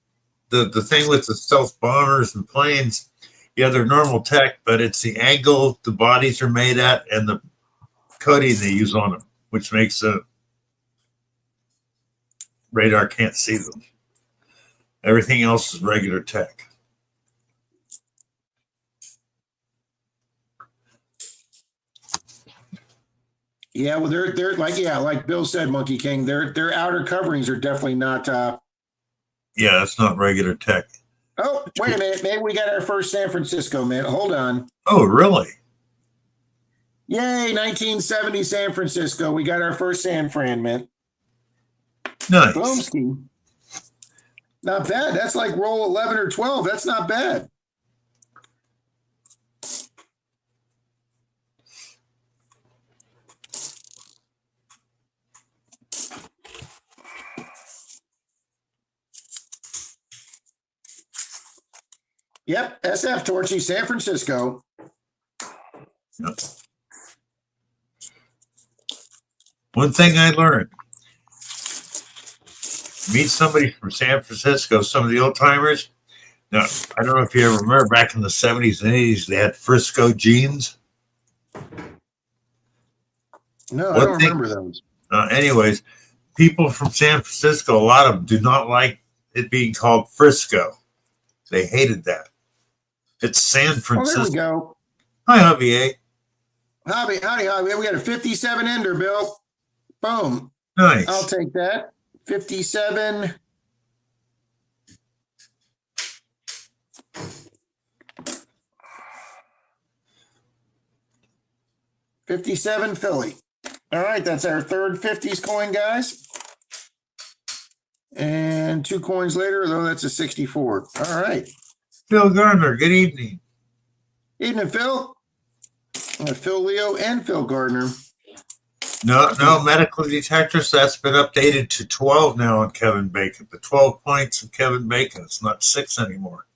the thing with the stealth bombers and planes. Yeah, they're normal tech, but it's the angle the bodies are made at and the coating they use on them, which makes the radar can't see them. Everything else is regular tech. Yeah, well, they're like Bill said, Monkey King. Their outer coverings are definitely not. Yeah, that's not regular tech. Oh, wait a minute. Maybe we got our first San Francisco, man. Hold on. Oh, really? Yay, 1970 San Francisco. We got our first San Fran, man. Nice. Blomsky. Not bad. That's like roll 11 or 12. That's not bad. Yep, SF Torchy, San Francisco. Yep. One thing I learned, meet somebody from San Francisco, some of the old timers. Now, I don't know if you ever remember back in the 70s and 80s, they had Frisco jeans. No, I don't remember those. Anyways, people from San Francisco, a lot of them do not like it being called Frisco. They hated that. It's San Francisco. Oh, there we go. Hi, Javier. Howdy. We got a 57 ender, Bill. Boom. Nice. I'll take that. 57. $57 Philly. All right, that's our third 50s coin, guys. And 2 coins later, though, that's a 64. All right. Phil Gardner, good evening. Evening, Phil. Phil Leo and Phil Gardner. No medical detectors. That's been updated to 12 now on Kevin Bacon. The 12 points of Kevin Bacon. It's not 6 anymore.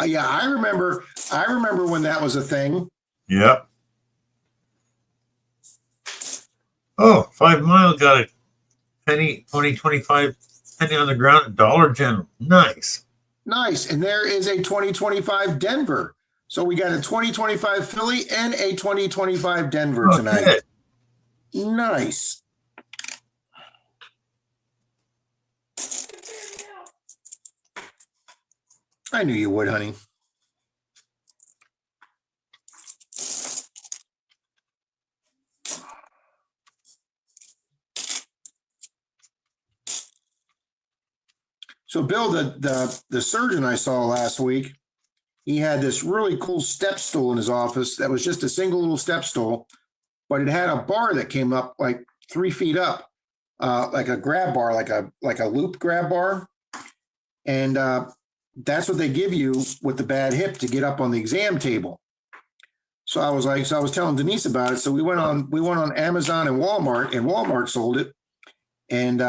Yeah, I remember when that was a thing. Yep. Oh, 5 Mile got a penny, 2025 penny on the ground at Dollar General. Nice. Nice. And there is a 2025 Denver. So we got a 2025 Philly and a 2025 Denver Oh, tonight. good. Nice. I knew you would, honey. So Bill, the surgeon I saw last week, he had this really cool step stool in his office that was just a single little step stool, but it had a bar that came up like 3 feet up, like a grab bar, like a loop grab bar, and that's what they give you with the bad hip to get up on the exam table. So I was telling Denise about it. So we went on Amazon and Walmart sold it, and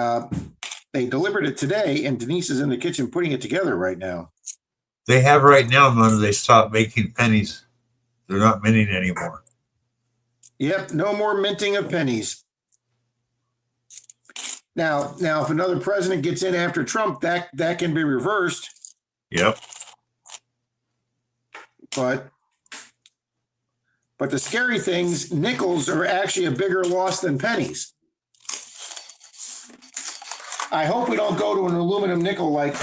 they delivered it today. And Denise is in the kitchen putting it together right now. They have right now, Mona, they stopped making pennies. They're not minting anymore. Yep, no more minting of pennies. Now, if another president gets in after Trump, that can be reversed. Yep. But the scary things, nickels are actually a bigger loss than pennies. I hope we don't go to an aluminum nickel like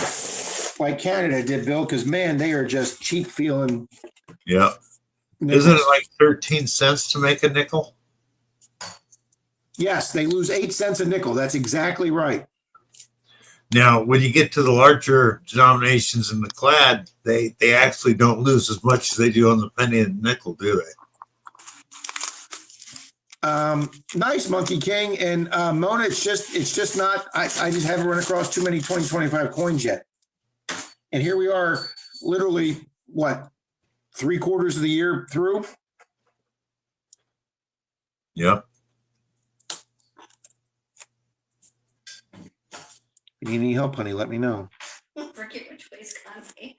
Canada did, Bill, because man, they are just cheap feeling. Yep. Nickels. Isn't it like 13 cents to make a nickel? Yes, they lose 8 cents a nickel. That's exactly right. Now, when you get to the larger denominations in the clad, they actually don't lose as much as they do on the penny and nickel, do they? Nice, Monkey King. And Mona, it's just not, I just haven't run across too many 2025 coins yet. And here we are, literally, what, 3/4 of the year through? Yep. If you need any help, honey, let me know. Forget which way's Kanye.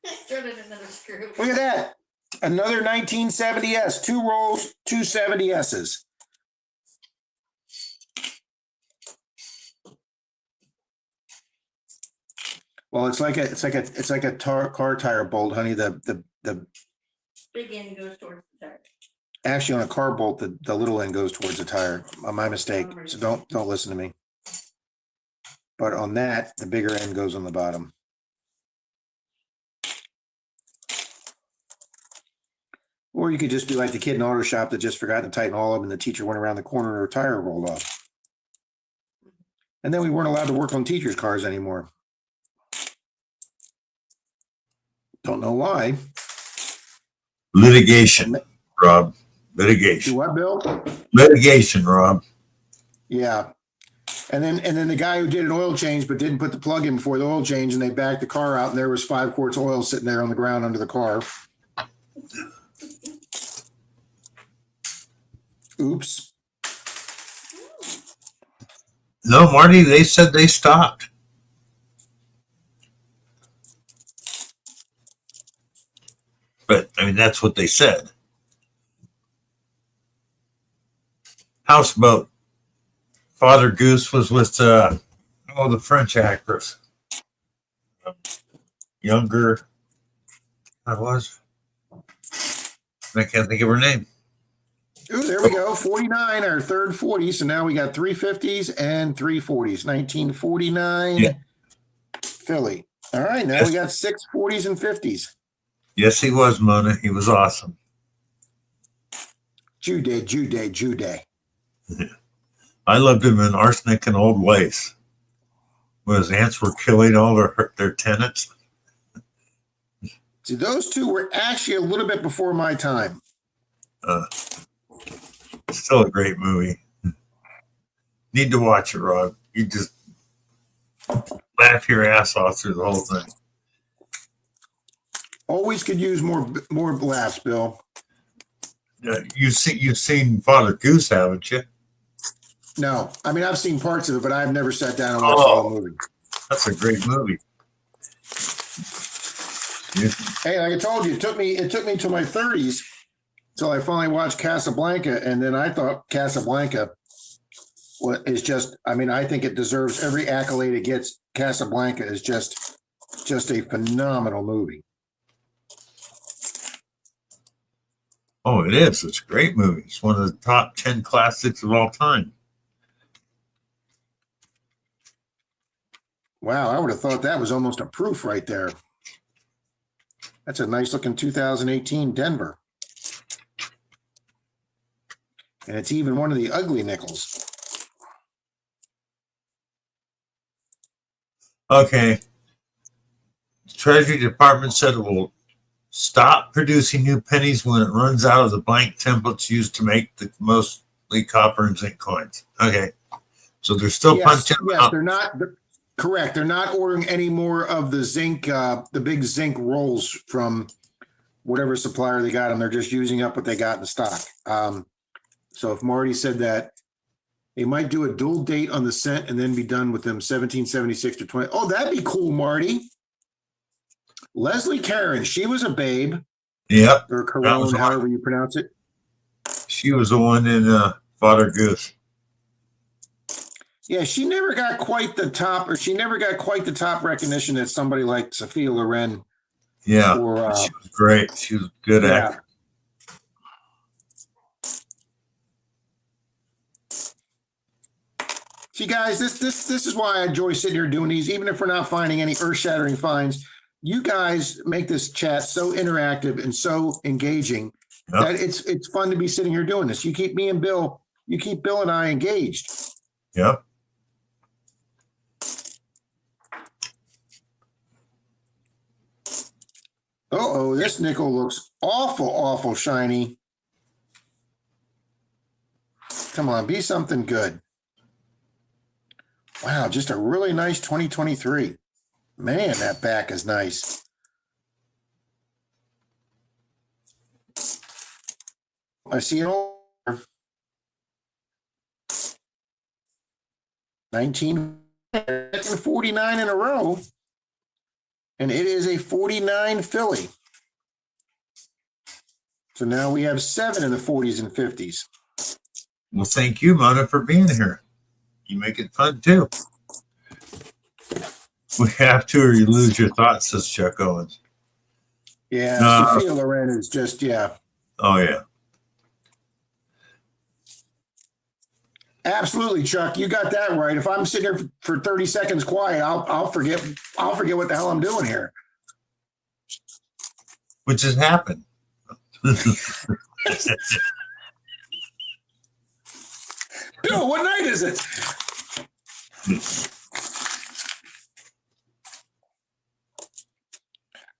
I started another screw. Look at that. Another 1970S, 2 rolls, 2 70S's. Well, it's like a car tire bolt, honey. The Big end goes towards the tire. actually on a car bolt, the little end goes towards the tire. My mistake. So don't listen to me. But on that, the bigger end goes on the bottom. Or you could just be like the kid in auto shop that just forgot to tighten all of them, and the teacher went around the corner and her tire rolled off. And then we weren't allowed to work on teachers' cars anymore. Don't know why. Litigation, Rob. Litigation. Do what, Bill? Litigation, Rob. Yeah. And then the guy who did an oil change but didn't put the plug in before the oil change, and they backed the car out, and there was 5 quarts of oil sitting there on the ground under the car. Oops. No, Marty, they said they stopped. But, I mean, that's what they said. Houseboat. Father Goose was with, the French actress. Younger. I can't think of her name. Ooh, there we go. 49, our third 40. So now we got 350s and 340s. 1949 Yeah. Philly. All right, now we got 6 40s and 50s. Yes, he was, Mona. He was awesome. Jude. I loved him in Arsenic and Old Lace, when his aunts were killing all their tenants. See, those two were actually a little bit before my time. Still a great movie. Need to watch it, Rob. You just laugh your ass off through the whole thing. Always could use more laughs, Bill. You've seen Father Goose, haven't you? No, I mean I've seen parts of it, but I've never sat down and watched the whole movie. That's a great movie. Hey, like I told you, it took me to my 30s So I finally watched Casablanca, and then I thought Casablanca is just, I mean, I think it deserves every accolade it gets. Casablanca is just a phenomenal movie. Oh, it is. It's a great movie. It's one of the top 10 classics of all time. Wow, I would have thought that was almost a proof right there. That's a nice looking 2018 Denver. And it's even one of the ugly nickels. Okay. The Treasury Department said it will stop producing new pennies when it runs out of the blank templates used to make the mostly copper and zinc coins. Okay. So they're still punching them out. They're not correct. They're not ordering any more of the zinc, the big zinc rolls from whatever supplier they got them. They're just using up what they got in stock. So if Marty said that, they might do a dual date on the cent and then be done with them 1776 to 20. Oh, that'd be cool, Marty. Leslie Caron, she was a babe. Yep. Or Caron, however you pronounce it. She was the one in Father Goose. Yeah, she never got quite the top recognition that somebody like Sophia Loren. Yeah, she was great. She was a good actor. See, guys, this is why I enjoy sitting here doing these, even if we're not finding any earth-shattering finds. You guys make this chat so interactive and so engaging that it's fun to be sitting here doing this. You keep Bill and I engaged. Yep. Uh-oh, this nickel looks awful shiny. Come on, be something good. Wow, just a really nice 2023. Man, that back is nice. I see it all. 1949 in a row. And it is a 49 Philly. So now we have 7 in the 40s and 50s. Well, thank you, Mona, for being here. You make it fun, too. We have to, or you lose your thoughts, says Chuck Owens. Yeah, Sophia Loren is just, Oh, yeah. Absolutely, Chuck. You got that right. If I'm sitting here for 30 seconds quiet, I'll forget what the hell I'm doing here. Which has happened. Bill, what night is it?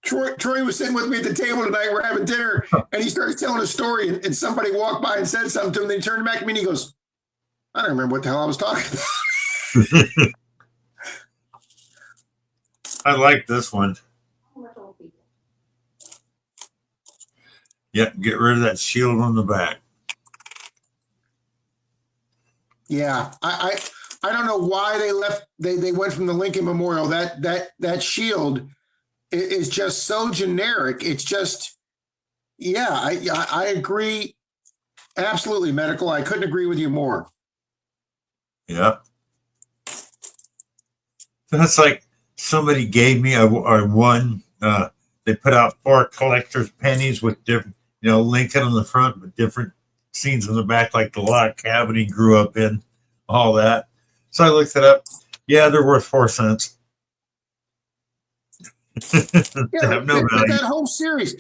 Troy was sitting with me at the table tonight. We're having dinner, and he starts telling a story, and somebody walked by and said something to him. They turned back to me, and he goes, I don't remember what the hell I was talking about. I like this one. Yeah, get rid of that shield on the back. Yeah, I don't know why they left. They went from the Lincoln Memorial. That shield is just so generic. It's just, I agree. Absolutely, medical. I couldn't agree with you more. Yeah. That's like somebody gave me I won. They put out 4 collector's pennies with different, Lincoln on the front, but different scenes in the back, like the log cabin he grew up in, all that. So I looked it up. Yeah, they're worth 4 cents. Have no value. That whole series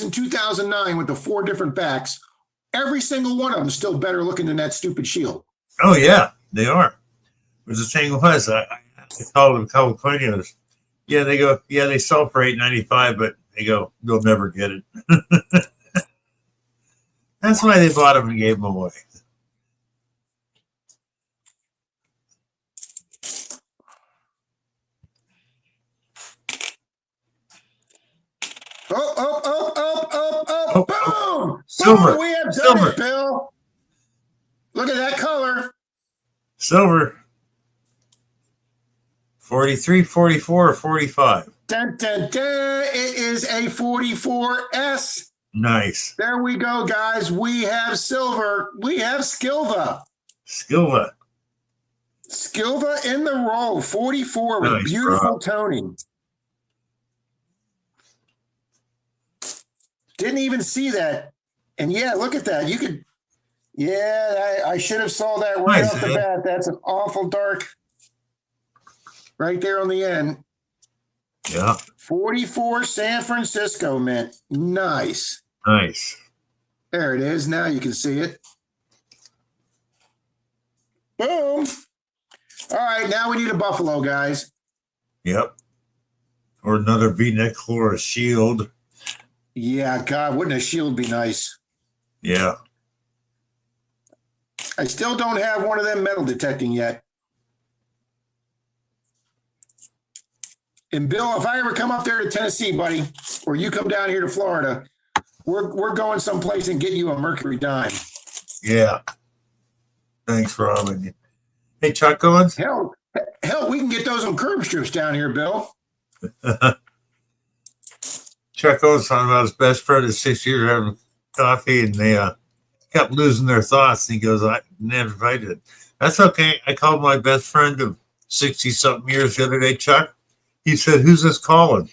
in 2009 with the 4 different backs, every single one of them is still better looking than that stupid shield. Oh yeah, they are. But the thing was, I called them Californios. Yeah, they go. Yeah, they sell for $8.95, but they go, they'll never get it. That's why they bought them and gave them away. Oh, boom! Silver. Boom, we have done it, Bill. Look at that color. Silver. 43, 44, or 45. Dun, dun, dun. It is a 44S. Nice. There we go, guys. We have silver. We have SKILVA. SKILVA. SKILVA in the roll, 44 with Nice, beautiful Rob. toning. Didn't even see that. And yeah, look at that. You could, yeah, I should have saw that right Nice, off the eh? bat. That's an awful dark right there on the end. Yeah. 44 San Francisco mint. Nice. Nice. There it is. Now you can see it. Boom. All right, now we need a buffalo, guys. Yep. Or another V-neck or a shield. Yeah, God, wouldn't a shield be nice? Yeah. I still don't have one of them metal detecting yet. And Bill, if I ever come up there to Tennessee, buddy, or you come down here to Florida, we're going someplace and get you a Mercury dime. Yeah. Thanks, Robin. Hey, Chuck Owens. Hell, we can get those on curb strips down here, Bill. Chuck Owens talking about his best friend of 6 years having coffee, and they kept losing their thoughts. And he goes, I never invited it. That's okay. I called my best friend of 60-something years the other day, Chuck. He said, who's this calling?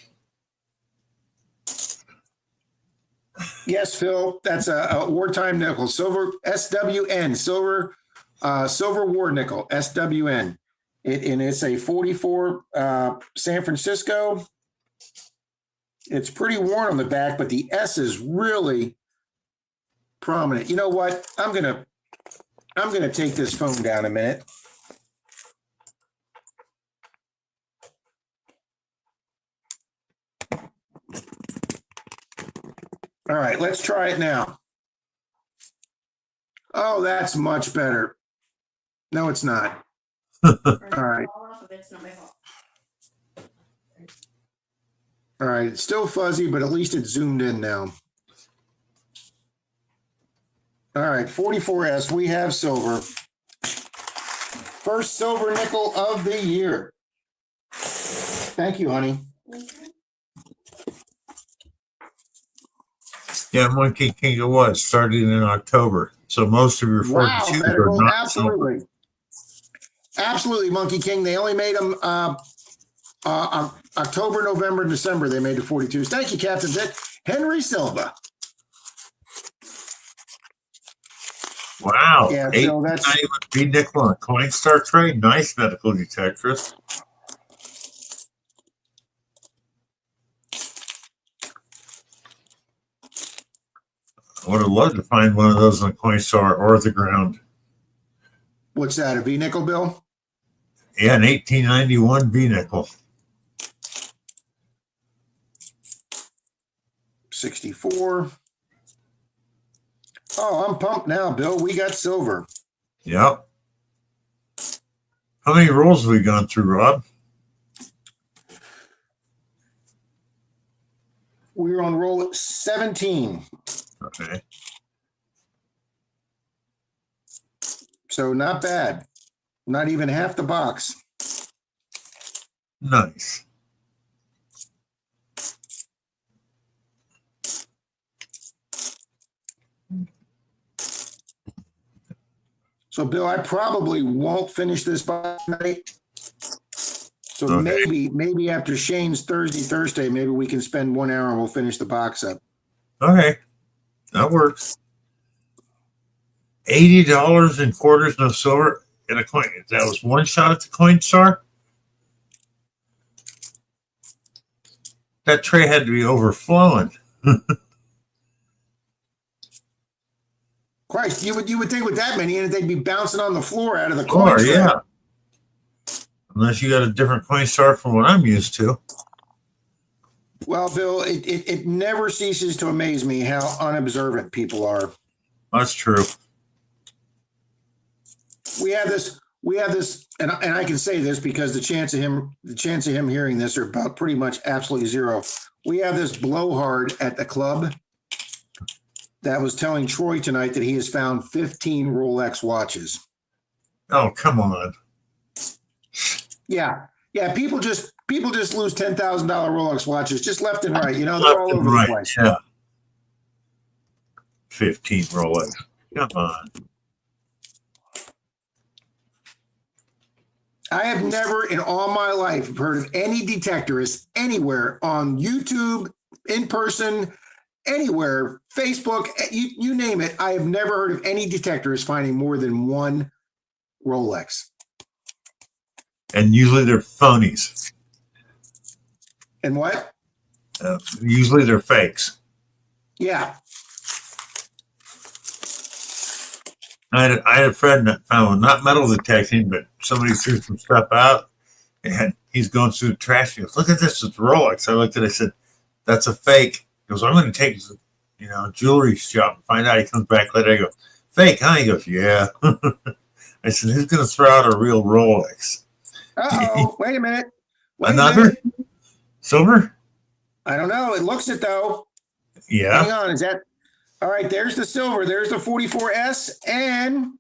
Yes, Phil, that's a wartime nickel, silver SWN, silver war nickel, SWN. And it's a 44 San Francisco. It's pretty worn on the back, but the S is really prominent. You know what? I'm gonna take this phone down a minute. All right, let's try it now. Oh, that's much better. No, it's not. All right. All right, it's still fuzzy, but at least it's zoomed in now. All right, 44S, we have silver. First silver nickel of the year. Thank you, honey. Yeah, Monkey King it was starting in October. So most of your 42s are medical, not absolutely. silver. Absolutely, Monkey King. They only made them October, November, and December. They made the 42s. Thank you, Captain Dick. Henry Silva. Wow. Yeah, Eight so that's V-nickel on a Coinstar tray. Nice medical detectors. I would have loved to find one of those on Coinstar or the ground. what's that? A V nickel, Bill? Yeah, an 1891 V-nickel. 64. Oh, I'm pumped now, Bill. We got silver. Yep. How many rolls have we gone through, Rob? We're on roll 17. Okay. So not bad. Not even half the box. Nice. So, Bill, I probably won't finish this by tonight. So Okay. maybe after Shane's Thursday, maybe we can spend 1 hour and we'll finish the box up. Okay. That works. $80 in quarters, no silver, and a coin. That was one shot at the Coinstar? That tray had to be overflowing. Christ, you would think with that many in it, they'd be bouncing on the floor out of the Or, coin. yeah. Unless you got a different Coinstar from what I'm used to. Well, Bill, it never ceases to amaze me how unobservant people are. That's true. We have this, and I can say this because the chance of him hearing this are about pretty much absolutely zero. We have this blowhard at the club that was telling Troy tonight that he has found 15 Rolex watches. Oh, come on. Yeah. People just lose $10,000 Rolex watches just left and right. You know, Left they're all and over right, the place. yeah. 15 Rolex. Come on. I have never in all my life heard of any detectorist anywhere on YouTube, in person, anywhere, Facebook, you name it. I have never heard of any detectorist finding more than one Rolex. And usually they're phonies. And what? Usually they're fakes. Yeah. I had a friend that found, not metal detecting, but somebody threw some stuff out, and he's going through the trash. He goes, "Look at this, it's Rolex." I looked at it, I said, "That's a fake." He goes, "I'm going to take it to, jewelry shop and find out." He comes back later. I go, "Fake, huh?" He goes, "Yeah." I said, "Who's going to throw out a real Rolex?" Uh-oh, wait a minute. Another? Silver? I don't know. It looks it, though. Yeah. Hang on, is that... All right, there's the silver. There's the 44S, and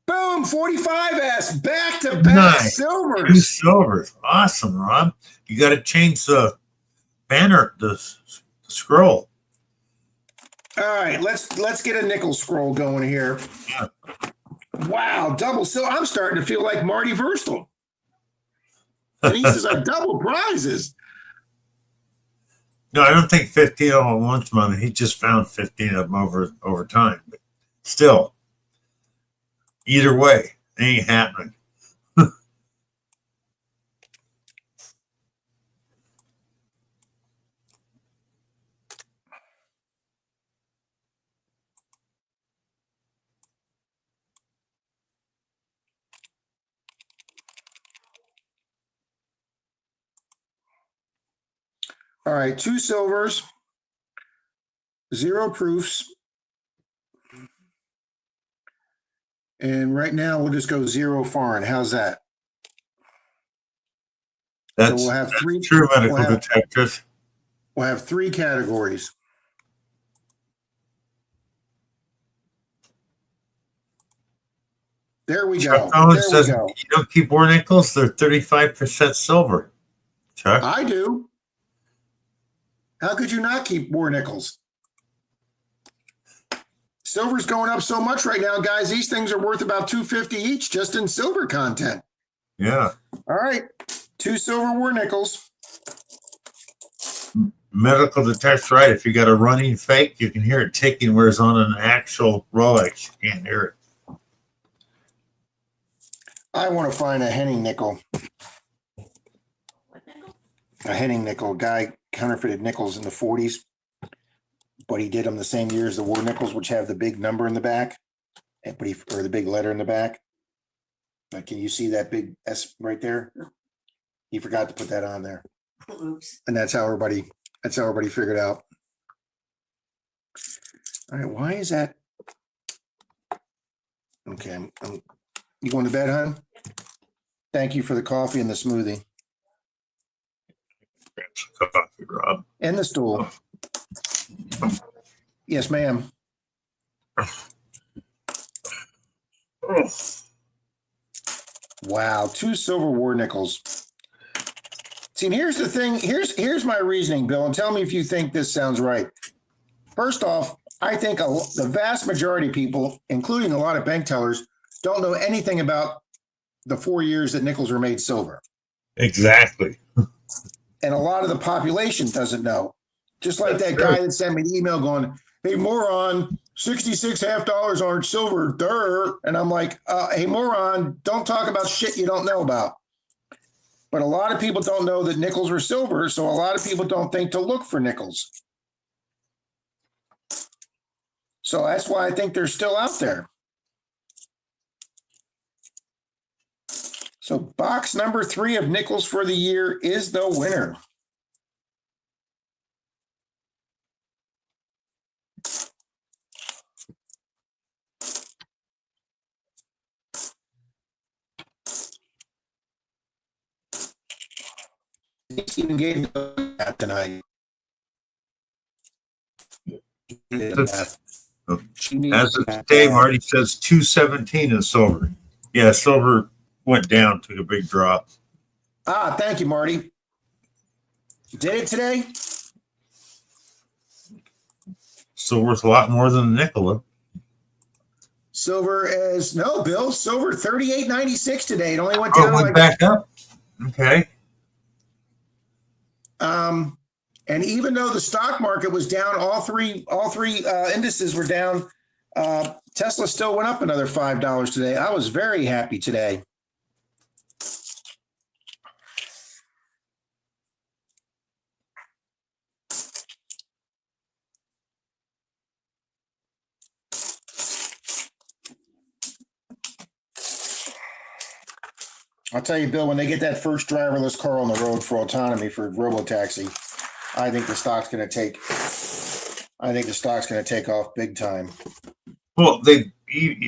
boom, 45S, back-to-back Nice. silvers. 2 silvers. Awesome, Rob. You got to change the banner, the scroll. All right, let's get a nickel scroll going here. Yeah. Wow, double silver. I'm starting to feel like Marty Verstel. And he says, "I double prizes." No, I don't think 15 all at once, Mom. He just found 15 of them over time. But still, either way, it ain't happening. All right, 2 silvers, 0 proofs. And right now we'll just go 0 foreign. How's that? That's, so we'll have 3 true medical detectives. We'll have 3 categories. There we Chuck go. Collins There we says, go. "You don't keep war nickels, they're 35% silver." Chuck? I do. How could you not keep war nickels? Silver's going up so much right now, guys. These things are worth about $250 each just in silver content. Yeah. All right. 2 silver war nickels. Medical detects right. If you got a running fake, you can hear it ticking, whereas on an actual Rolex, you can't hear it. I want to find a Henning nickel. What nickel? A Henning nickel. Guy counterfeited nickels in the 40s, but he did them the same year as the war nickels, which have the big number in the back, or the big letter in the back. Can you see that big S right there? He forgot to put that on there. Oops. And that's how everybody figured out. All right, why is that? Okay, you going to bed, hon? Thank you for the coffee and the smoothie. Grab some coffee, Rob. And the stool. Yes, ma'am. Wow, 2 silver war nickels. See, and here's the thing. Here's my reasoning, Bill, and tell me if you think this sounds right. First off, I think the vast majority of people, including a lot of bank tellers, don't know anything about the 4 years that nickels were made silver. Exactly. And a lot of the population doesn't know. Just like That's that true. guy that sent me the email going, "Hey, moron, 66 half dollars aren't silver, duh." And I'm like, hey, moron, don't talk about shit you don't know about. But a lot of people don't know that nickels were silver, so a lot of people don't think to look for nickels. So that's why I think they're still out there. So box number 3 of nickels for the year is the winner. Even gave that tonight. As of today, Marty says 217 is silver. Yeah, silver went down, took a big drop. Thank you, Marty. Did it today? Still worth a lot more than a nickel. Silver is no, Bill. Silver 38.96 today. It only went Oh, down it went like back up. Okay. and even though the stock market was down, all three indices were down. Tesla still went up another $5 today. I was very happy today. I'll tell you, Bill, when they get that first driverless car on the road for autonomy for robotaxi, I think the stock's going to take off big time. Well,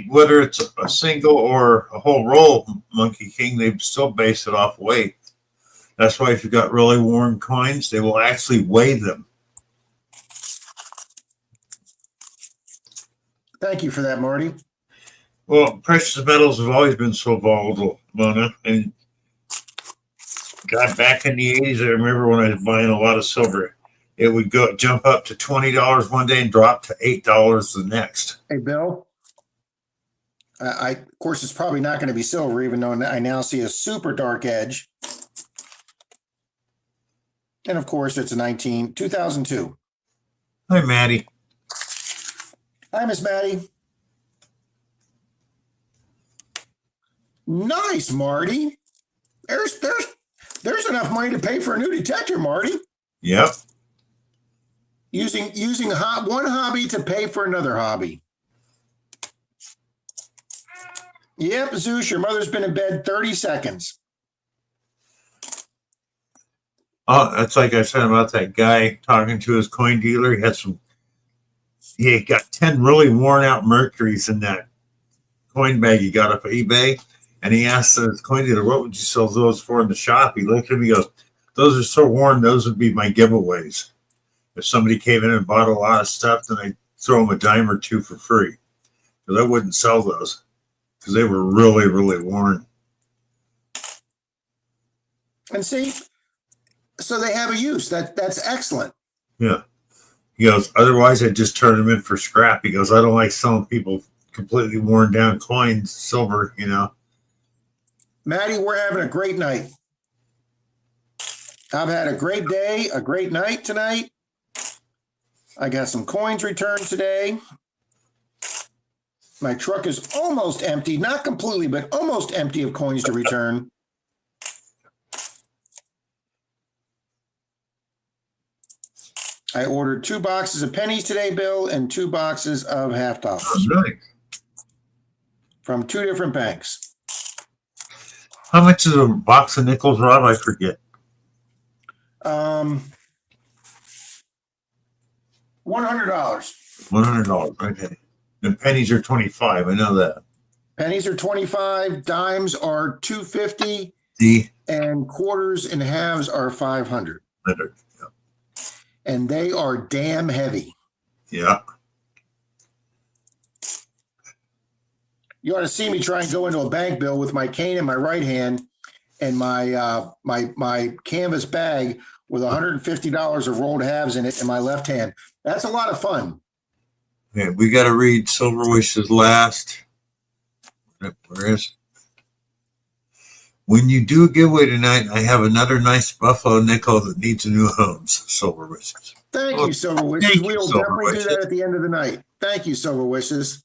whether it's a single or a whole roll, Monkey King, they still base it off weight. That's why if you've got really worn coins, they will actually weigh them. Thank you for that, Marty. Well, precious metals have always been so volatile, Mona. And God, back in the 80s, I remember when I was buying a lot of silver, it would jump up to $20 one day and drop to $8 the next. Hey, Bill. Of course, it's probably not going to be silver, even though I now see a super dark edge. And of course, it's 2002. Hi, Maddie. Hi, Miss Maddie. Nice, Marty. There's enough money to pay for a new detector, Marty. Yep. Using one hobby to pay for another hobby. Yep, Zeus, your mother's been in bed 30 seconds. Oh, that's like I said about that guy talking to his coin dealer. He got 10 really worn out Mercuries in that coin bag he got off of eBay. And he asked his coin dealer, what would you sell those for in the shop? He looked at him, he goes, those are so worn, those would be my giveaways. If somebody came in and bought a lot of stuff, then I'd throw them a dime or two for free. Because I wouldn't sell those because they were really, really worn. And see, so they have a use. That's excellent. Yeah. He goes, otherwise I'd just turn them in for scrap. He goes, I don't like selling people completely worn down coins, silver, Maddie, we're having a great night. I've had a great day, a great night tonight. I got some coins returned today. My truck is almost empty, not completely, but almost empty of coins to return. I ordered 2 boxes of pennies today, Bill, and 2 boxes of half dollars. Really? From 2 different banks. How much is a box of nickels, Rob? I forget. $100. $100. Okay. And pennies are 25. I know that. Pennies are 25. Dimes are 250. And quarters and halves are 500. Yeah. And they are damn heavy. Yeah. You ought to see me try and go into a bank, Bill, with my cane in my right hand and my my canvas bag with $150 of rolled halves in it in my left hand. That's a lot of fun. Okay, we got to read Silver Wishes last. Where is? When you do a giveaway tonight, I have another nice buffalo nickel that needs a new home. Silver Wishes. Thank you, Silver Wishes. We will definitely do that at the end of the night. Thank you, Silver Wishes.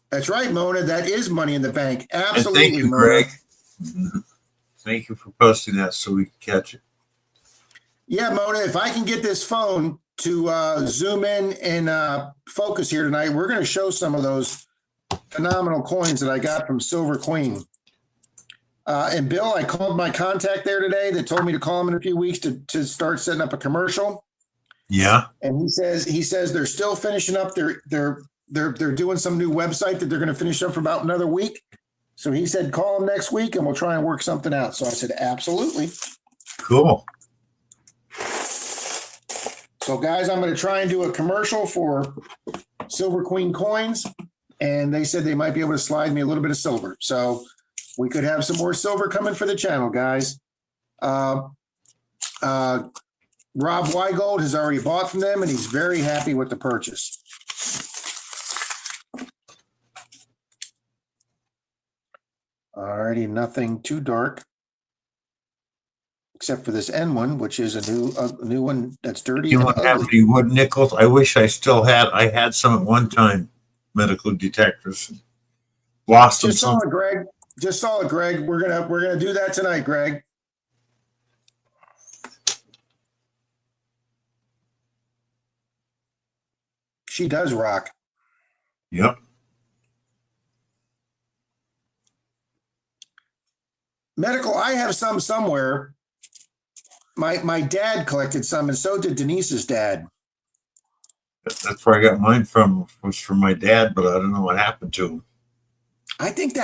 That's right, Mona. That is money in the bank. Absolutely, and thank you, Mona. Greg. Thank you for posting that so we can catch it. Yeah, Mona, if I can get this phone to zoom in and focus here tonight, we're going to show some of those phenomenal coins that I got from Silver Queen. And Bill, I called my contact there today that told me to call him in a few weeks to start setting up a commercial. Yeah. And he says they're still finishing up they're doing some new website that they're going to finish up for about another week. So he said, call him next week and we'll try and work something out. So I said, absolutely. Cool. So guys, I'm going to try and do a commercial for Silver Queen coins. And they said they might be able to slide me a little bit of silver. So we could have some more silver coming for the channel, guys. Rob Weigold has already bought from them, and he's very happy with the purchase. Alrighty, nothing too dark, except for this N one, which is a new one that's dirty You and want to have ugly. any wood nickels? I wish I still had. I had some at one time. Medical detectors. Lost them. Just saw it, Greg. Just saw it, Greg. We're gonna do that tonight, Greg. She does rock. Yep. Medical, I have some somewhere. My dad collected some, and so did Denise's dad. That's where I got mine from. Was from my dad, but I don't know what happened to him. I think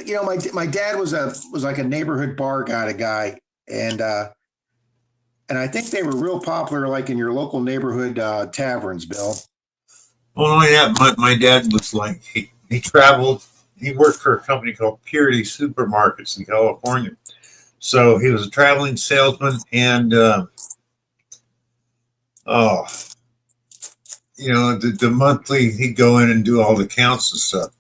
you know, my dad was like a neighborhood bar guy, and I think they were real popular, like in your local neighborhood taverns, Bill. Well, only that, my dad was like, he traveled. He worked for a company called Purity Supermarkets in California. So he was a traveling salesman, and you know, the monthly, he'd go in and do all the counts and stuff.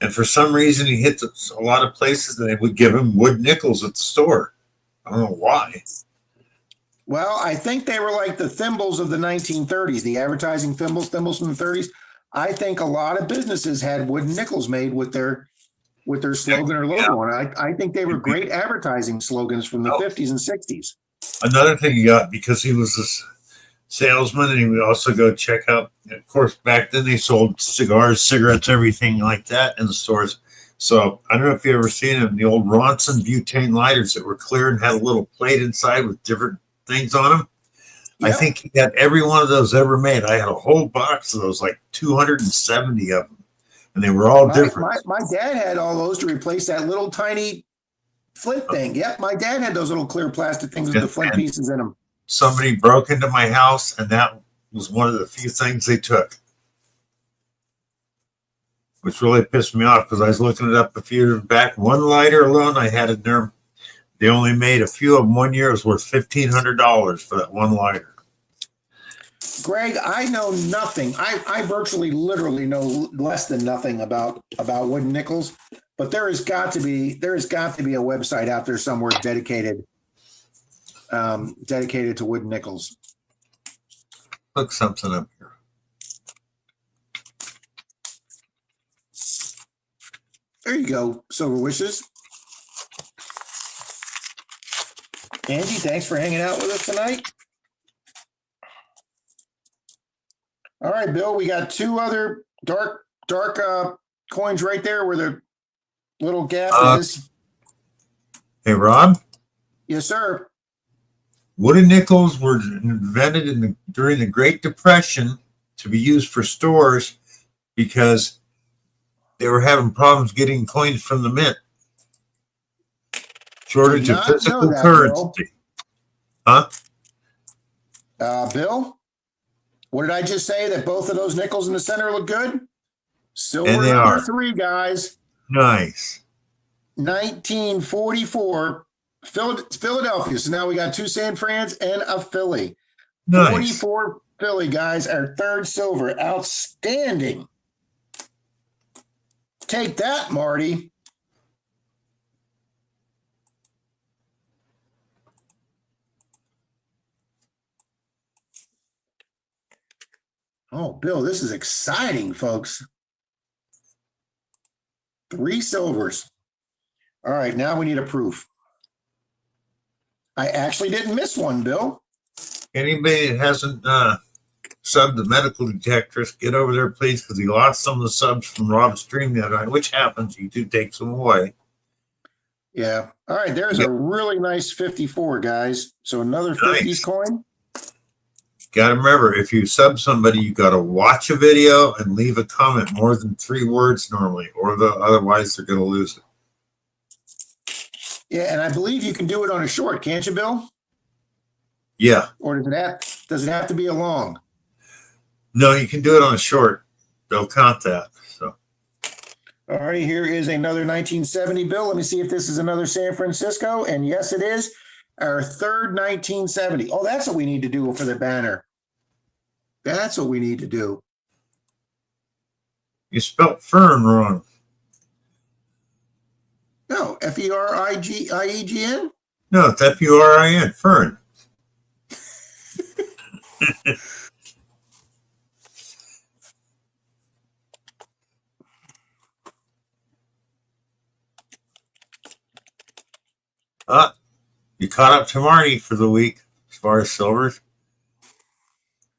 And for some reason, he hit a lot of places, and they would give him wood nickels at the store. I don't know why. Well, I think they were like the thimbles of the 1930s, the advertising thimbles from the 30s. I think a lot of businesses had wooden nickels made with their slogan or logo on it. I think they were great advertising slogans from the 50s and 60s. Another thing he got, because he was this salesman, and he would also go check out. Of course, back then they sold cigars, cigarettes, everything like that in the stores. So I don't know if you ever seen them, the old Ronson butane lighters that were clear and had a little plate inside with different things on them. Yep. I think he had every one of those ever made. I had a whole box of those, like 270 of them, and they were all different. My dad had all those to replace that little tiny flint thing. Yep, my dad had those little clear plastic things with the flint pieces in them. Somebody broke into my house, and that was one of the few things they took, which really pissed me off because I was looking it up a few years back. One lighter alone I had in there. They only made a few of them. 1 year. It was worth $1,500 for that one lighter. Greg, I know nothing. I virtually literally know less than nothing about wooden nickels, but there has got to be a website out there somewhere dedicated to wooden nickels. Look something up here. There you go. Silver Wishes. Angie, thanks for hanging out with us tonight. All right, Bill, we got two other dark coins right there where the little gap is. Hey, Rob? Yes, sir. Wooden nickels were invented during the Great Depression to be used for stores because they were having problems getting coins from the mint. Shortage of physical currency. Huh? Bill? What did I just say? That both of those nickels in the center look good? Silver and they number are. 3, guys. Nice. 1944, Philadelphia. So now we got 2 San Frans and a Philly. Nice. 44 Philly, guys. Our 3rd silver. Outstanding. Take that, Marty. Oh, Bill, this is exciting, folks. 3 silvers. All right, now we need a proof. I actually didn't miss one, Bill. Anybody that hasn't subbed the medical detectors, get over there, please, because he lost some of the subs from Rob's stream the other night, which happens. You do take some away. Yeah. All right, there's a really nice 54, guys. So another 50s coin. Got to remember, if you sub somebody, you got to watch a video and leave a comment more than 3 words normally, or otherwise they're going to lose it. Yeah, and I believe you can do it on a short, can't you, Bill? Yeah. Or does it have to be a long? No, you can do it on a short. They'll count that. So. All right, here is another 1970 bill. Let me see if this is another San Francisco. And yes, it is. our third 1970. Oh, that's what we need to do for the banner. That's what we need to do. You spelt Fern wrong. No, Ferigien. No, it's Furin. Fern. You caught up to Marty for the week as far as silvers.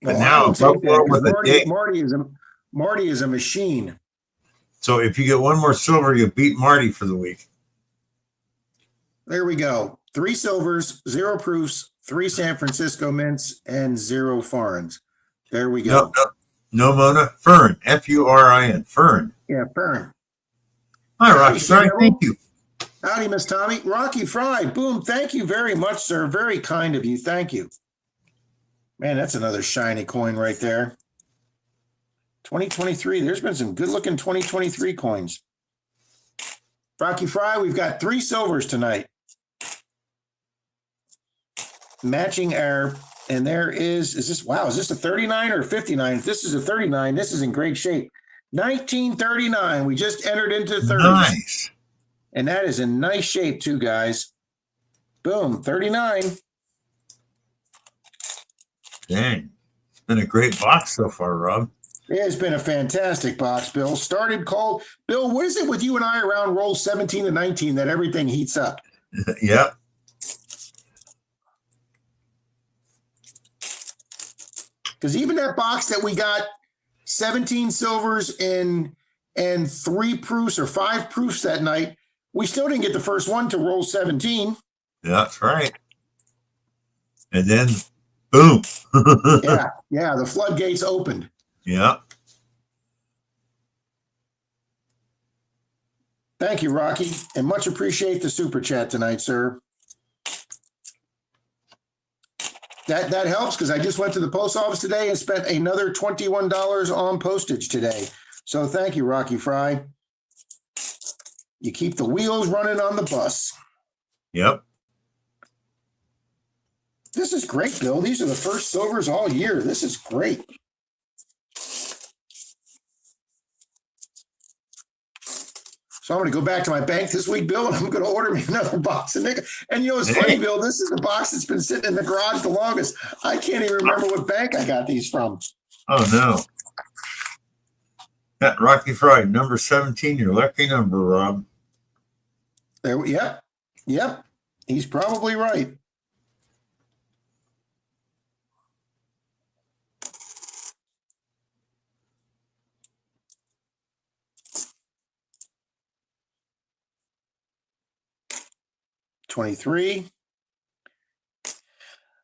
But now with a date. Marty is a machine. So if you get one more silver, you beat Marty for the week. There we go. 3 silvers, 0 proofs, 3 San Francisco mints, and 0 foreigns. There we go. No Mona. Fern. Furin. Fern. Yeah, Fern. Hi, Rocky. Sorry, thank you. Howdy, Miss Tommy. Rocky Fry. Boom. Thank you very much, sir. Very kind of you. Thank you. Man, that's another shiny coin right there. 2023. There's been some good looking 2023 coins. Rocky Fry, we've got 3 silvers tonight. Matching our, and there is this a 39 or a 59? If this is a 39, this is in great shape. 1939. We just entered into 30s. Nice. And that is in nice shape too, guys. Boom, 39. Dang. It's been a great box so far, Rob. It has been a fantastic box, Bill. Started cold. Bill, what is it with you and I around roll 17 and 19 that everything heats up? Yep. Because even that box that we got 17 silvers and 3 proofs or 5 proofs that night, we still didn't get the first one to roll 17. That's right. And then, boom. Yeah, the floodgates opened. Yeah. Thank you, Rocky, and much appreciate the super chat tonight, sir. That helps because I just went to the post office today and spent another $21 on postage today. So thank you, Rocky Fry. You keep the wheels running on the bus. Yep. This is great, Bill. These are the first silvers all year. This is great. So I'm going to go back to my bank this week, Bill, and I'm going to order me another box of nickel. And it's funny, Bill, this is the box that's been sitting in the garage the longest. I can't even remember what bank I got these from. Oh, no. That Rocky Fry, number 17, your lucky number, Rob. Yep. He's probably right. $23.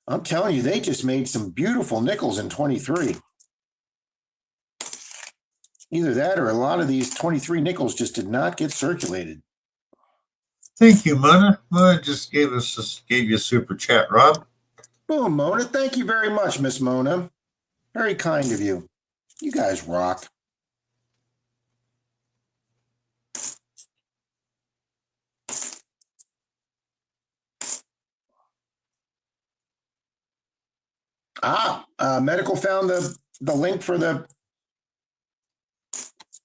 I'm telling you, they just made some beautiful nickels in 23. Either that or a lot of these 23 nickels just did not get circulated. Thank you, Mona. Mona just gave you a super chat, Rob. Boom, Mona. Thank you very much, Miss Mona. Very kind of you. You guys rock. Medical found the link for the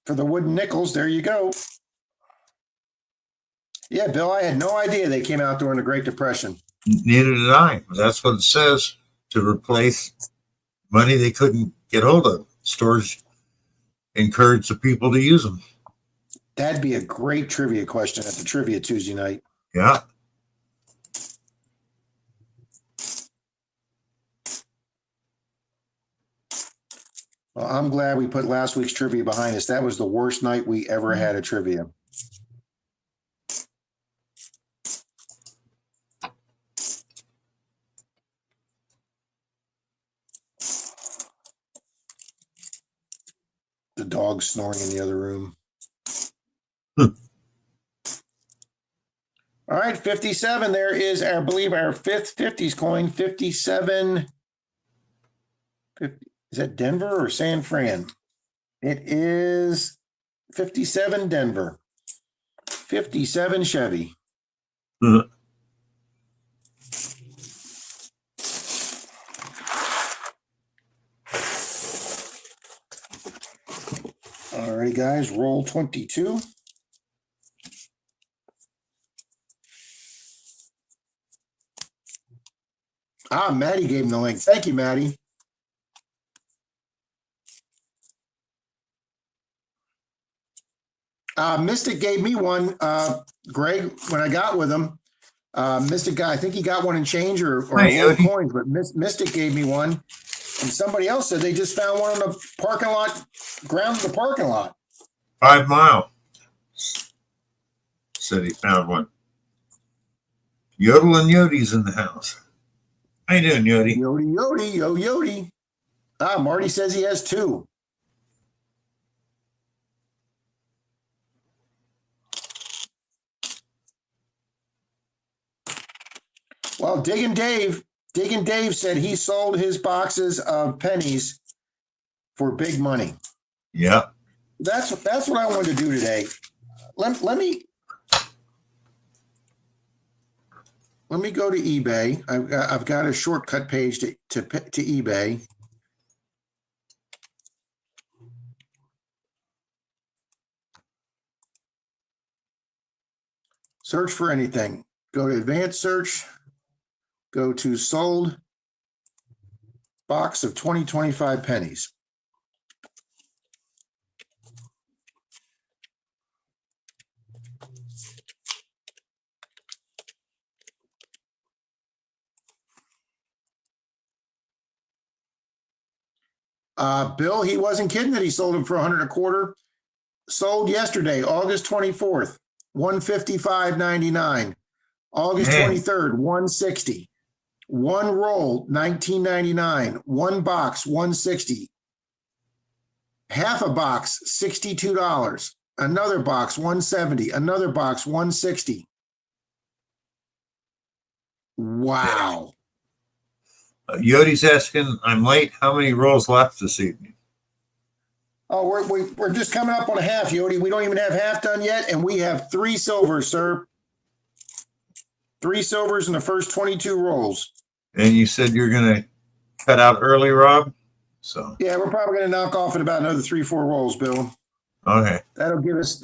wooden nickels. There you go. Yeah, Bill, I had no idea they came out during the Great Depression. Neither did I. That's what it says, to replace money they couldn't get hold of. Stores encourage the people to use them. That'd be a great trivia question at the Trivia Tuesday night. Yeah. Well, I'm glad we put last week's trivia behind us. That was the worst night we ever had a trivia. The dog snoring in the other room. All right, 57. There is, I believe, our fifth 50s coin. 57. 50. Is that Denver or San Fran? It is 57 Denver. 57 Chevy. All righty, guys, roll 22. Maddie gave him the link. Thank you, Maddie. Mystic gave me one, Greg, when I got with him. Mystic guy, I think he got one in change or Hey, old Yodi. coins, but Mystic gave me one. And somebody else said they just found one in the parking lot, ground in the parking lot. 5 Mile said he found one. Yodel and Yodi's in the house. How you doing, Yodi? Yodi, Yodi, yo, Yodi. Marty says he has 2. Well, Diggin' Dave said he sold his boxes of pennies for big money. Yeah. That's what I wanted to do today. Let me go to eBay. I've got a shortcut page to eBay. Search for anything. Go to advanced search. Go to sold box of 2025 pennies. Bill, he wasn't kidding that he sold them for $100 a quarter. Sold yesterday, August 24th, $155.99. August 23rd, $160. One roll, $19.99. One box, $160. Half a box, $62. Another box, $170. Another box, $160. Wow. Yodi's asking, I'm late. How many rolls left this evening? Oh, we're just coming up on a half, Yodi. We don't even have half done yet, and we have 3 silvers, sir. 3 silvers in the first 22 rolls. And you said you're going to cut out early, Rob? So Yeah, we're probably going to knock off at about another 3-4 rolls, Bill. okay. That'll give us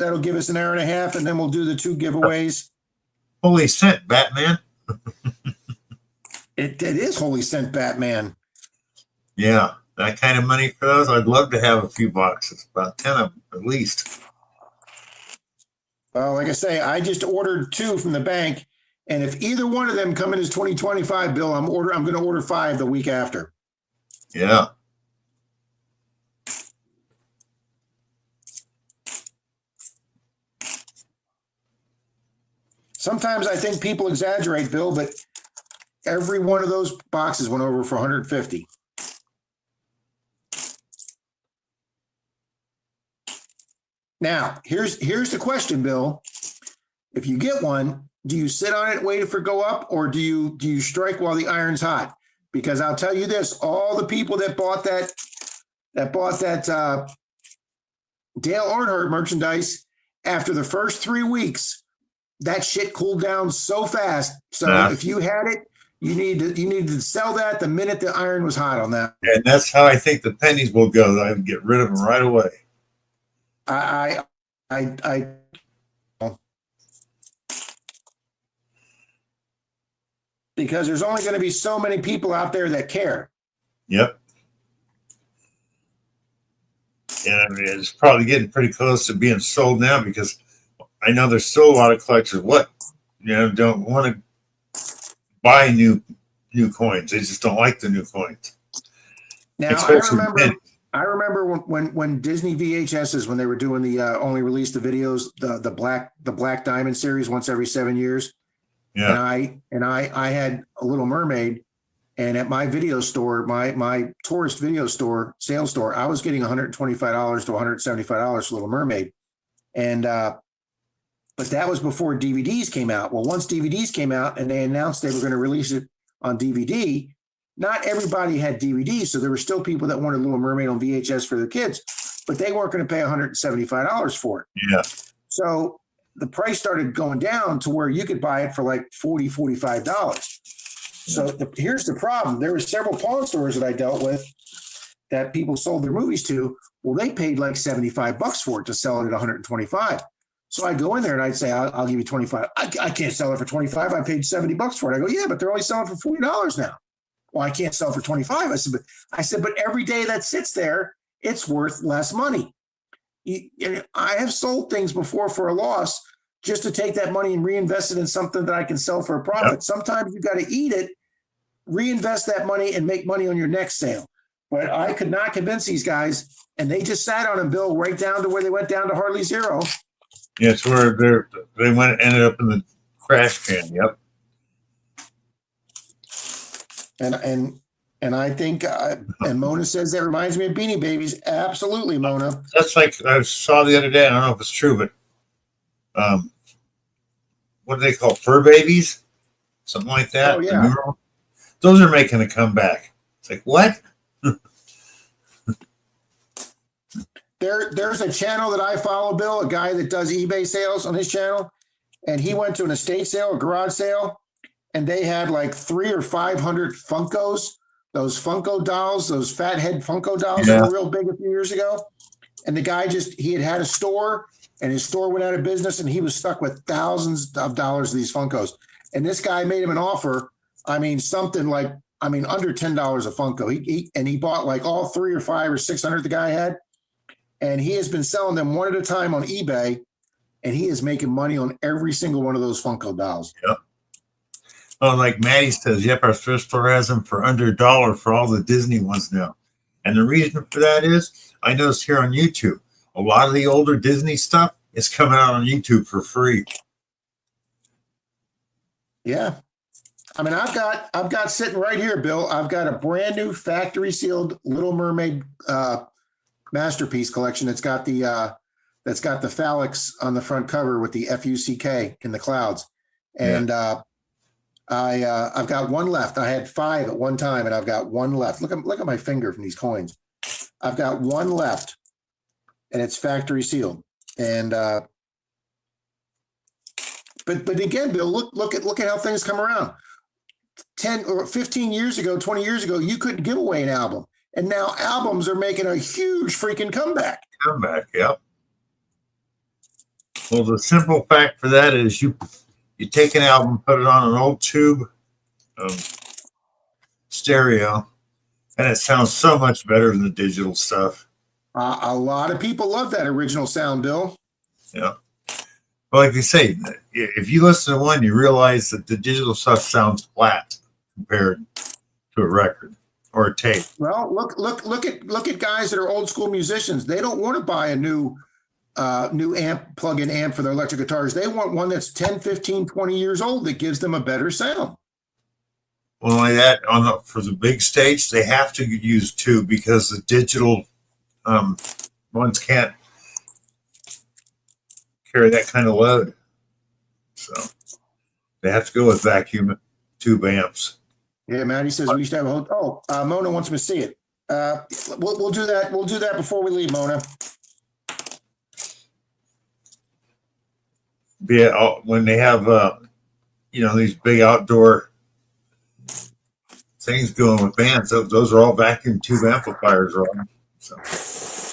an hour and a half, and then we'll do the 2 giveaways. Holy cent, Batman. It is Holy Cent Batman. Yeah, that kind of money for those. I'd love to have a few boxes, about 10 of them at least. Well, like I say, I just ordered 2 from the bank, and if either one of them come in as 2025, Bill, I'm going to order 5 the week after. Yeah. Sometimes I think people exaggerate, Bill, but every one of those boxes went over for 150. Now, here's the question, Bill. If you get one, do you sit on it and wait for it to go up, or do you strike while the iron's hot? Because I'll tell you this: all the people that bought that Dale Earnhardt merchandise, after the first 3 weeks, that shit cooled down so fast. So if you had it, you needed to sell that the minute the iron was hot on that. And that's how I think the pennies will go. I can get rid of them right away. I because there's only going to be so many people out there that care. Yep. And I mean, it's probably getting pretty close to being sold now, because I know there's still a lot of collectors don't want to buy new coins. They just don't like the new coins. Now I remember when Disney VHSs, when they were doing the only release the videos, the Black Diamond series once every 7 years. Yeah. And I had a Little Mermaid, and at my video store, my tourist video store, sales store, I was getting $125 to $175 for Little Mermaid. And but that was before DVDs came out. Well, once DVDs came out and they announced they were going to release it on DVD, not everybody had DVDs. So there were still people that wanted Little Mermaid on VHS for their kids, but they weren't going to pay $175 for it. Yeah. So the price started going down to where you could buy it for like $40, $45. So here's the problem. There were several pawn stores that I dealt with that people sold their movies to Well, they paid like $75 for it to sell it at 125. So I go in there and I'd say, I'll give you 25. I can't sell it for 25. I paid $70 for it. I go, yeah, but they're only selling for $40 now. Well, I can't sell for 25. I said, but every day that sits there, it's worth less money. I have sold things before for a loss just to take that money and reinvest it in something that I can sell for a profit. Yep. Sometimes you got to eat it, reinvest that money, and make money on your next sale. But I could not convince these guys, and they just sat on them, Bill, right down to where they went down to hardly zero. Yeah, it's where they ended up in the trash can. Yep. And I think, and Mona says that reminds me of Beanie Babies. Absolutely, Mona. That's like I saw the other day. I don't know if it's true, but what do they call fur babies? Something like that. Oh, yeah. Those are making a comeback. It's like, what? There's a channel that I follow, Bill, a guy that does eBay sales on his channel, and he went to an estate sale, a garage sale, and they had like 300 or 500 Funkos, those Funko dolls, those fat head Funko dolls that were real big a few years ago. And the guy he had a store, and his store went out of business, and he was stuck with thousands of dollars of these Funkos. And this guy made him an offer. I mean, something like, under $10 a Funko. He bought like all 300 or 500 or 600 the guy had. And he has been selling them one at a time on eBay, and he is making money on every single one of those Funko dolls. Yep. Oh, like Maddie says, yep, our thrift store has them for under $1 for all the Disney ones now. And the reason for that is, I noticed here on YouTube, a lot of the older Disney stuff is coming out on YouTube for free. Yeah. I mean, I've got sitting right here, Bill, I've got a brand new factory sealed Little Mermaid masterpiece collection that's got the phalanx on the front cover with the FUCK in the clouds. And I've got one left. I had 5 at one time, and I've got one left. Look at my finger from these coins. I've got one left, and it's factory sealed. And but again, Bill, look at how things come around. 10 or 15 years ago, 20 years ago, you couldn't give away an album. And now albums are making a huge freaking comeback. Yep. Well, the simple fact for that is you take an album, put it on an old tube stereo, and it sounds so much better than the digital stuff. A lot of people love that original sound, Bill. Yeah. Well, like you say, if you listen to one, you realize that the digital stuff sounds flat compared to a record or a tape. Well, look at guys that are old school musicians. They don't want to buy a new amp, plug-in amp for their electric guitars. They want one that's 10, 15, 20 years old that gives them a better sound. Well, like that for the big stage, they have to use 2 because the digital ones can't carry that kind of load. So they have to go with vacuum tube amps. Yeah, Maddie says we used to have a whole. Oh, Mona wants me to see it. We'll do that. We'll do that before we leave, Mona. Yeah, when they have these big outdoor things going with bands, those are all vacuum tube amplifiers, right? So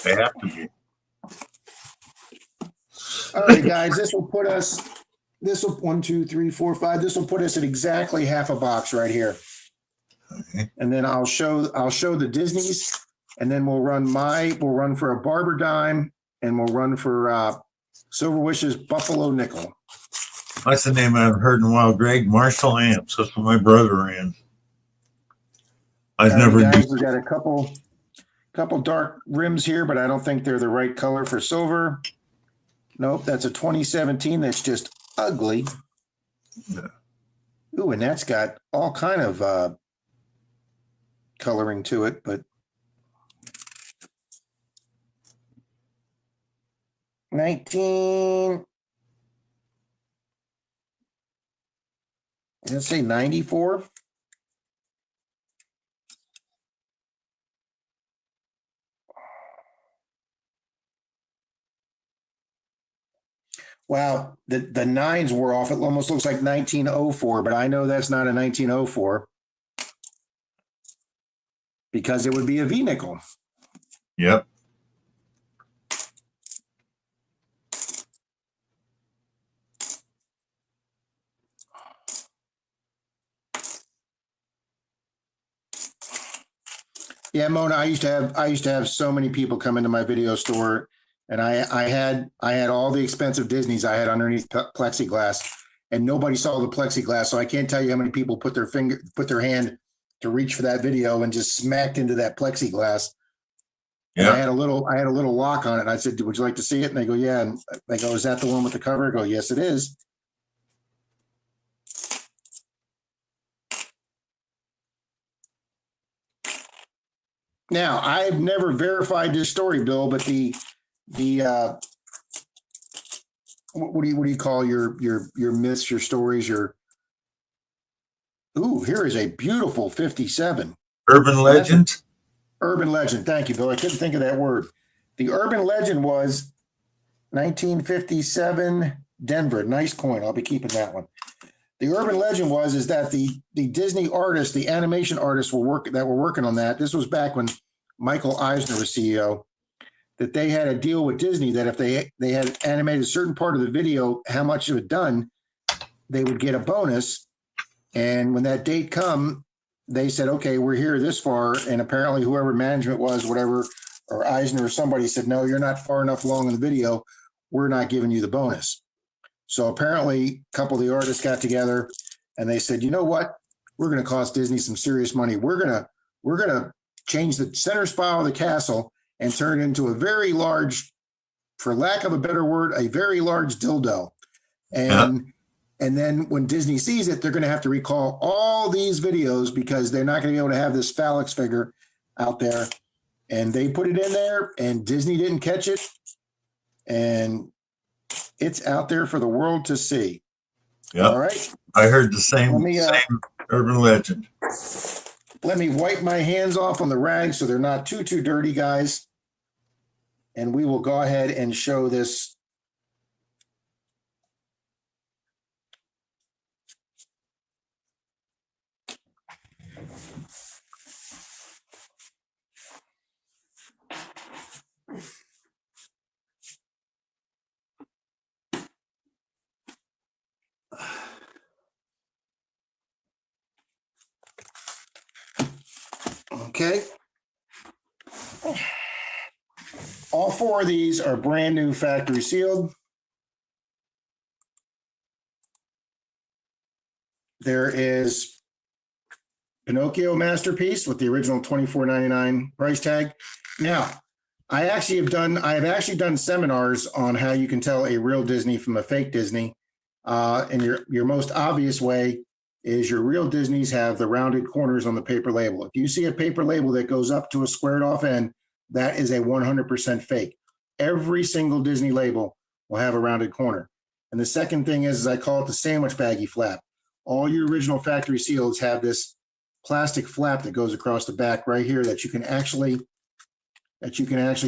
they have to be. All right, guys, this will put us. This will 1, 2, 3, 4, 5. This will put us at exactly half a box right here. Okay. And then I'll show the Disneys, and then we'll run for a Barber Dime, and we'll run for Silver Wishes Buffalo Nickel. That's the name I've heard in a while, Greg. Marshall amps. That's what my brother ran. I've never. Guys, we got a couple dark rims here, but I don't think they're the right color for silver. Nope, that's a 2017. That's just ugly. Yeah. Ooh, and that's got all kind of coloring to it, but 19. Let's say 94. Wow, the nines wore off. It almost looks like 1904, but I know that's not a 1904 because it would be a V nickel. Yep. Yeah, Mona, I used to have so many people come into my video store, and I had all the expensive Disneys I had underneath plexiglass, and nobody saw the plexiglass. So I can't tell you how many people put their hand to reach for that video and just smacked into that plexiglass. And Yeah. I had a little lock on it. And I said, "Would you like to see it?" And they go, "Yeah." And they go, "Is that the one with the cover?" I go, "Yes, it is." Now, I've never verified this story, Bill, but the what do you call your myths, your stories, your ooh, here is a beautiful 57. Urban And that's an legend. urban legend. Thank you, Bill. I couldn't think of that word. The urban legend was 1957 Denver. Nice coin. I'll be keeping that one. The urban legend is that the Disney artists, the animation artists were working on that. This was back when Michael Eisner was CEO. That they had a deal with Disney that if they had animated a certain part of the video, how much of it done, they would get a bonus. And when that date come, they said, "Okay, we're here this far." And apparently, whoever management was, whatever, or Eisner or somebody said, "No, you're not far enough along in the video. We're not giving you the bonus." So apparently, a couple of the artists got together and they said, "You know what? We're going to cost Disney some serious money. We're gonna change the center spire of the castle and turn it into a very large, for lack of a better word, a very large dildo." Yeah. And then when Disney sees it, they're going to have to recall all these videos because they're not going to be able to have this phallic figure out there. And they put it in there, and Disney didn't catch it, and it's out there for the world to see. Yeah. All right. I heard the Let me same urban legend. let me wipe my hands off on the rag so they're not too dirty, guys. And we will go ahead and show this. Okay. All four of these are brand new factory sealed. There is Pinocchio Masterpiece with the original $24.99 price tag. Now, I have actually done seminars on how you can tell a real Disney from a fake Disney. And your most obvious way is your real Disneys have the rounded corners on the paper label. If you see a paper label that goes up to a squared off end, that is a 100% fake. Every single Disney label will have a rounded corner. And the second thing is I call it the sandwich baggie flap. All your original factory seals have this plastic flap that goes across the back right here that you can actually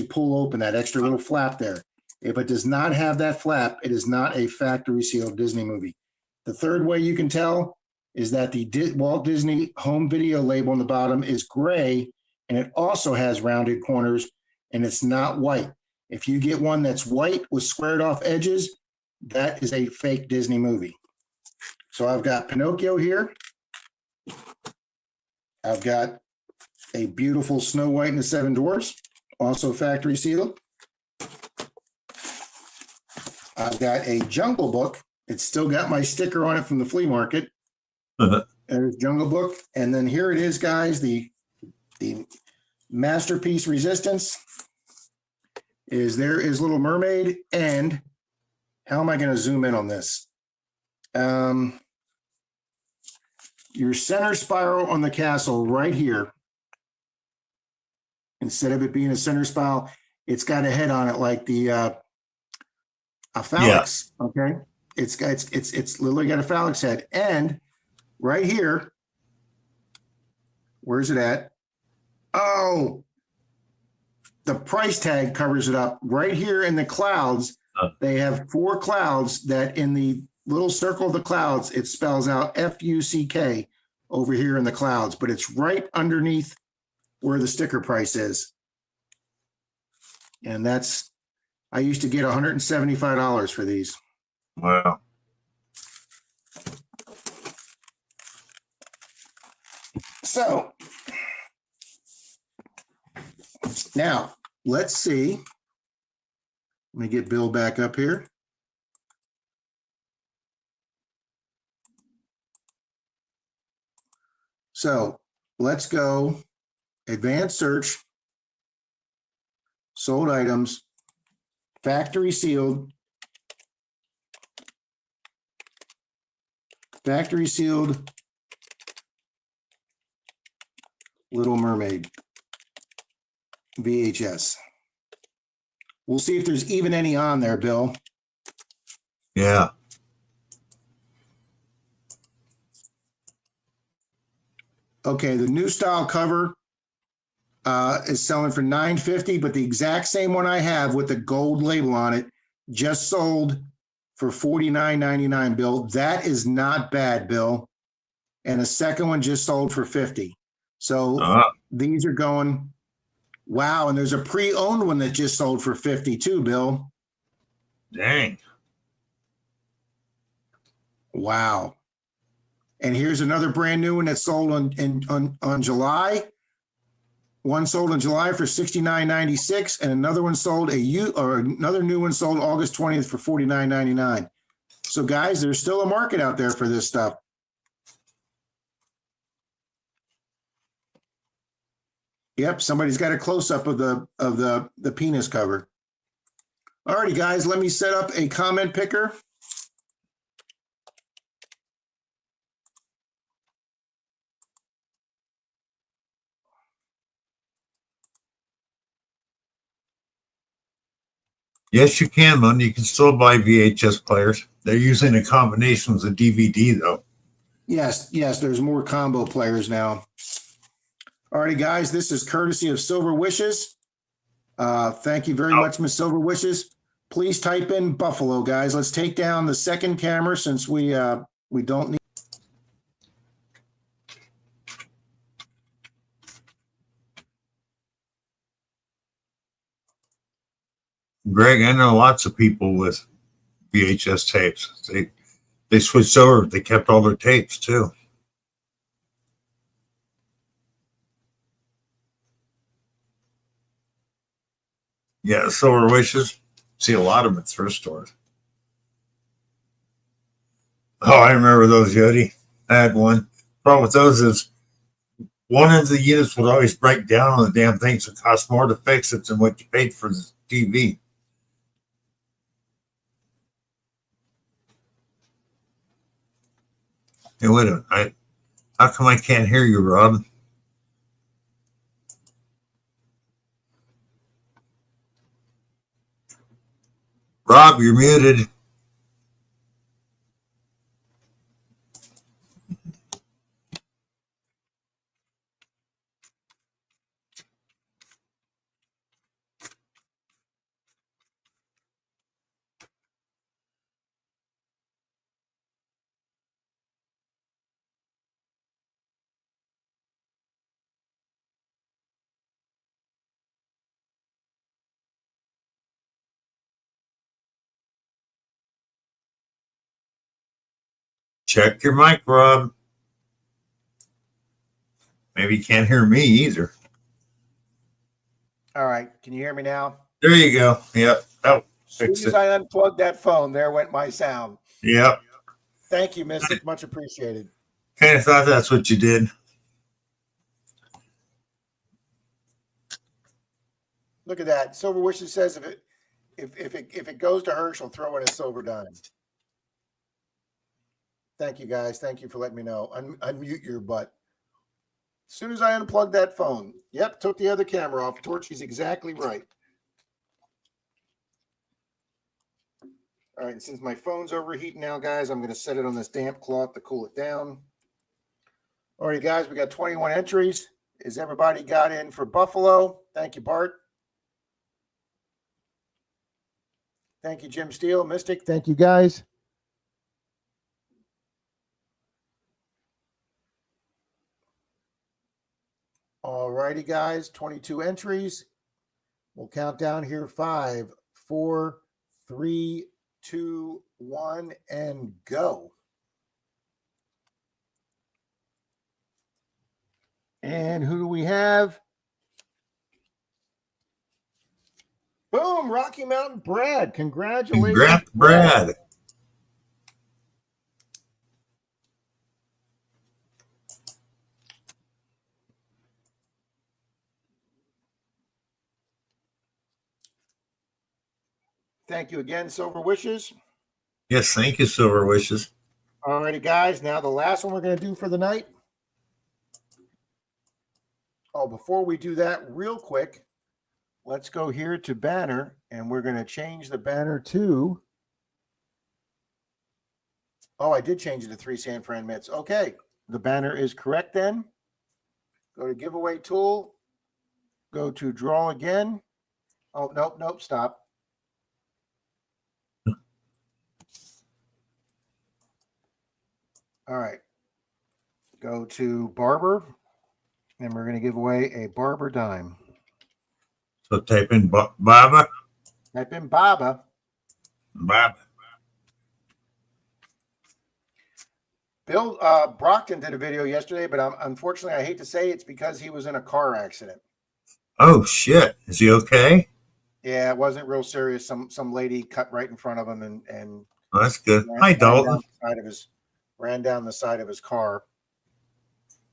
pull open, that extra little flap there. If it does not have that flap, it is not a factory sealed Disney movie. The third way you can tell is that the Walt Disney home video label on the bottom is gray, and it also has rounded corners, and it's not white. If you get one that's white with squared off edges, that is a fake Disney movie. So I've got Pinocchio here. I've got a beautiful Snow White and the Seven Dwarfs, also factory sealed. I've got a Jungle Book. It's still got my sticker on it from the flea market. There's Jungle Book. And then here it is, guys. The Masterpiece Resistance there is Little Mermaid. And how am I going to zoom in on this? Your center spiral on the castle right here, instead of it being a center spiral, it's got a head on it like the a phalanx. Yeah. Okay, it's literally got a phalanx head. And right here, where's it at? Oh, the price tag covers it up. Right here in the clouds, they have 4 clouds that in the little circle of the clouds, it spells out FUCK over here in the clouds, but it's right underneath where the sticker price is. And I used to get $175 for these. Wow. So Now, let's see. Let me get Bill back up here. So let's go advanced search, sold items, factory sealed, Little Mermaid VHS. We'll see if there's even any on there, Bill. Yeah. Okay, the new style cover is selling for $9.50, but the exact same one I have with the gold label on it just sold for $49.99, Bill. That is not bad, Bill. And a second one just sold for $50. So these are going, wow. And there's a pre-owned one that just sold for $50 too, Bill. Dang. Wow. And here's another brand new one that sold on July. One sold in July for $69.96, and another one sold another new one sold August 20th for $49.99. So guys, there's still a market out there for this stuff. Yep, somebody's got a close-up of the penis cover. All righty, guys, let me set up a comment picker. Yes, you can, man. You can still buy VHS players. They're using a combination with a DVD, though. Yes, there's more combo players now. All righty, guys, this is courtesy of Silver Wishes. Thank you very much, Miss Silver Wishes. Please type in Buffalo, guys. Let's take down the second camera since we don't need. Greg, I know lots of people with VHS tapes. They switched over. They kept all their tapes, too. Yeah, Silver Wishes. See a lot of them at thrift stores. Oh, I remember those, Yodi. I had one. Problem with those is one of the units would always break down on the damn thing, so it cost more to fix it than what you paid for the TV. Hey, wait a minute. How come I can't hear you, Rob? Rob, you're muted. Check your mic, Rob. Maybe you can't hear me either. All right, can you hear me now? There you go. Yep. Oh, as soon as I unplugged that phone, there went my sound. Yep. Thank you, Mystic. Much appreciated. Kind of thought that's what you did. Look at that. Silver Wishes says if it goes to her, she'll throw in a silver dime. Thank you, guys. Thank you for letting me know. Unmute your butt. As soon as I unplugged that phone, yep, took the other camera off. Torchy's exactly right. All right, and since my phone's overheating now, guys, I'm going to set it on this damp cloth to cool it down. All right, guys, we got 21 entries. Is everybody got in for Buffalo? Thank you, Bart. Thank you, Jim Steele. Mystic, thank you, guys. All righty, guys, 22 entries. We'll count down here. 5, 4, 3, 2, 1, and go. And who do we have? Boom, Rocky Mountain Brad. Congratulations. Congrats, Brad. Thank you again, Silver Wishes. Yes, thank you, Silver Wishes. All righty, guys. Now the last one we're going to do for the night. Oh, before we do that, real quick, let's go here to banner, and we're going to change the banner to. Oh, I did change it to 3 San Fran mitts. Okay, the banner is correct then. Go to giveaway tool. Go to draw again. Oh, nope, stop. All right. Go to Barber, and we're going to give away a Barber dime. So type in Baba. Type in Baba. Baba. Bill Brockton did a video yesterday, but unfortunately, I hate to say it's because he was in a car accident. Oh, shit. Is he okay? Yeah, it wasn't real serious. Some lady cut right in front of him and Oh, that's good. Hi, Dalton. Ran down the side of his car.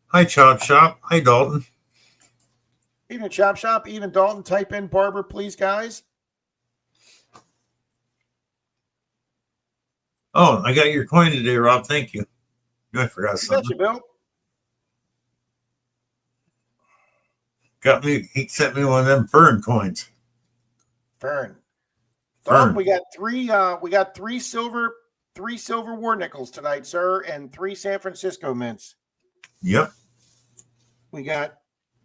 Hi, Chop Shop. Hi, Dalton. Even Chop Shop, even Dalton, type in Barber, please, guys. Oh, I got your coin today, Rob. Thank you. I forgot something. Bill. Got me. He sent me one of them Fern coins. Fern. Fern. We got three silver war nickels tonight, sir, and 3 San Francisco mints. Yep. We got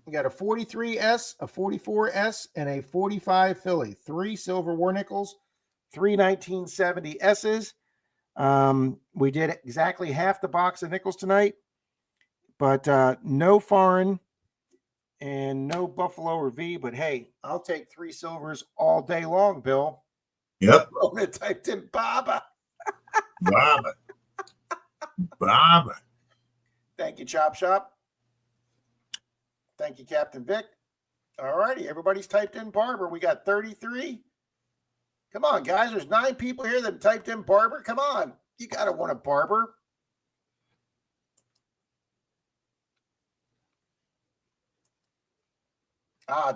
a 43S, a 44S, and a 45 Philly. 3 silver war nickels, 3 1970Ss. We did exactly half the box of nickels tonight, but no foreign and no Buffalo or V. But hey, I'll take 3 silvers all day long, Bill. Yep. Rona typed in Baba. Baba. Baba. Thank you, Chop Shop. Thank you, Captain Vic. All righty, everybody's typed in Barber. We got 33. Come on, guys. There's 9 people here that typed in Barber. Come on. You got to want a Barber.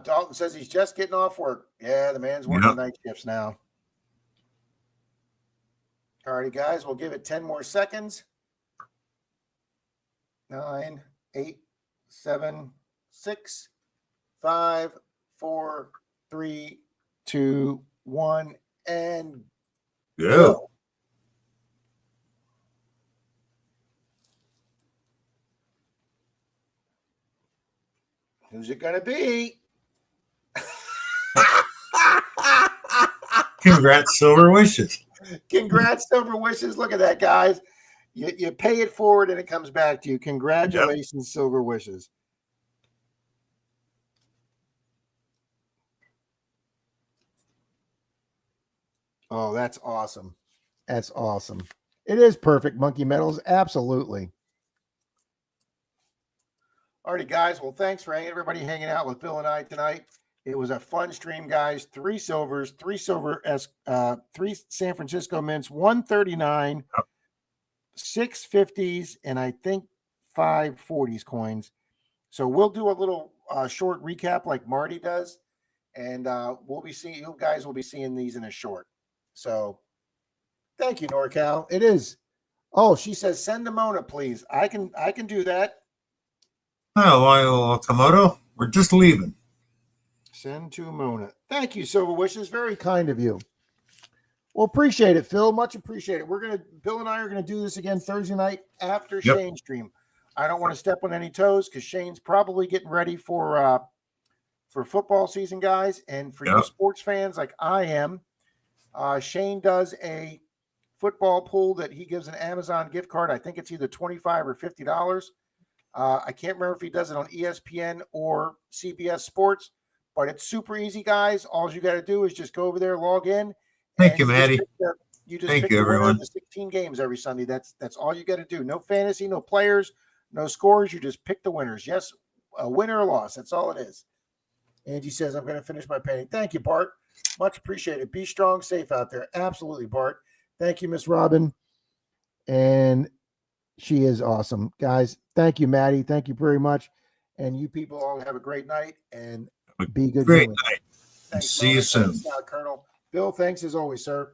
Dalton says he's just getting off work. Yeah, the man's working night shifts now. All righty, guys. We'll give it 10 more seconds. 9, 8, 7, 6, 5, 4, 3, 2, 1, and go. Who's it gonna be? Congrats, Silver Wishes. Congrats, Silver Wishes. Look at that, guys. You pay it forward and it comes back to you. Congratulations, Silver Wishes. Oh, that's awesome. That's awesome. It is perfect, Monkey Metals. Absolutely. Alrighty, guys. Well, thanks for everybody hanging out with Bill and I tonight. It was a fun stream, guys. 3 silvers, 3 3 San Francisco mints, 139, 6 50s, and I think 5 40s coins. So we'll do a little short recap like Marty does, and we'll be seeing you guys will be seeing these in a short. So thank you, NorCal. It is. Oh, she says send to Mona, please. I can do that. Oh, Komodo, we're just leaving. Send to Mona. Thank you, Silver Wishes. Very kind of you. Well, appreciate it, Phil. Much appreciate it. Bill and I are gonna do this again Thursday night after Shane's stream. I don't want to step on any toes because Shane's probably getting ready for football season, guys. And for you sports fans like I am, Shane does a football pool that he gives an Amazon gift card. I think it's either $25 or $50. I can't remember if he does it on ESPN or CBS Sports, but it's super easy, guys. All you got to do is just go over there, log in. Thank you, Maddie. Thank you, everyone. The 16 games every Sunday. That's all you got to do. No fantasy, no players, no scores. You just pick the winners. Yes, a winner or loss. That's all it is. Angie says, I'm going to finish my painting. Thank you, Bart. Much appreciated. Be strong, safe out there. Absolutely, Bart. Thank you, Miss Robin. And she is awesome. Guys, thank you, Maddie. Thank you very much. And you people all have a great night and be good. Great viewers. night. Thanks, See you Mona. soon. Thanks, Colonel. Bill, thanks as always, sir.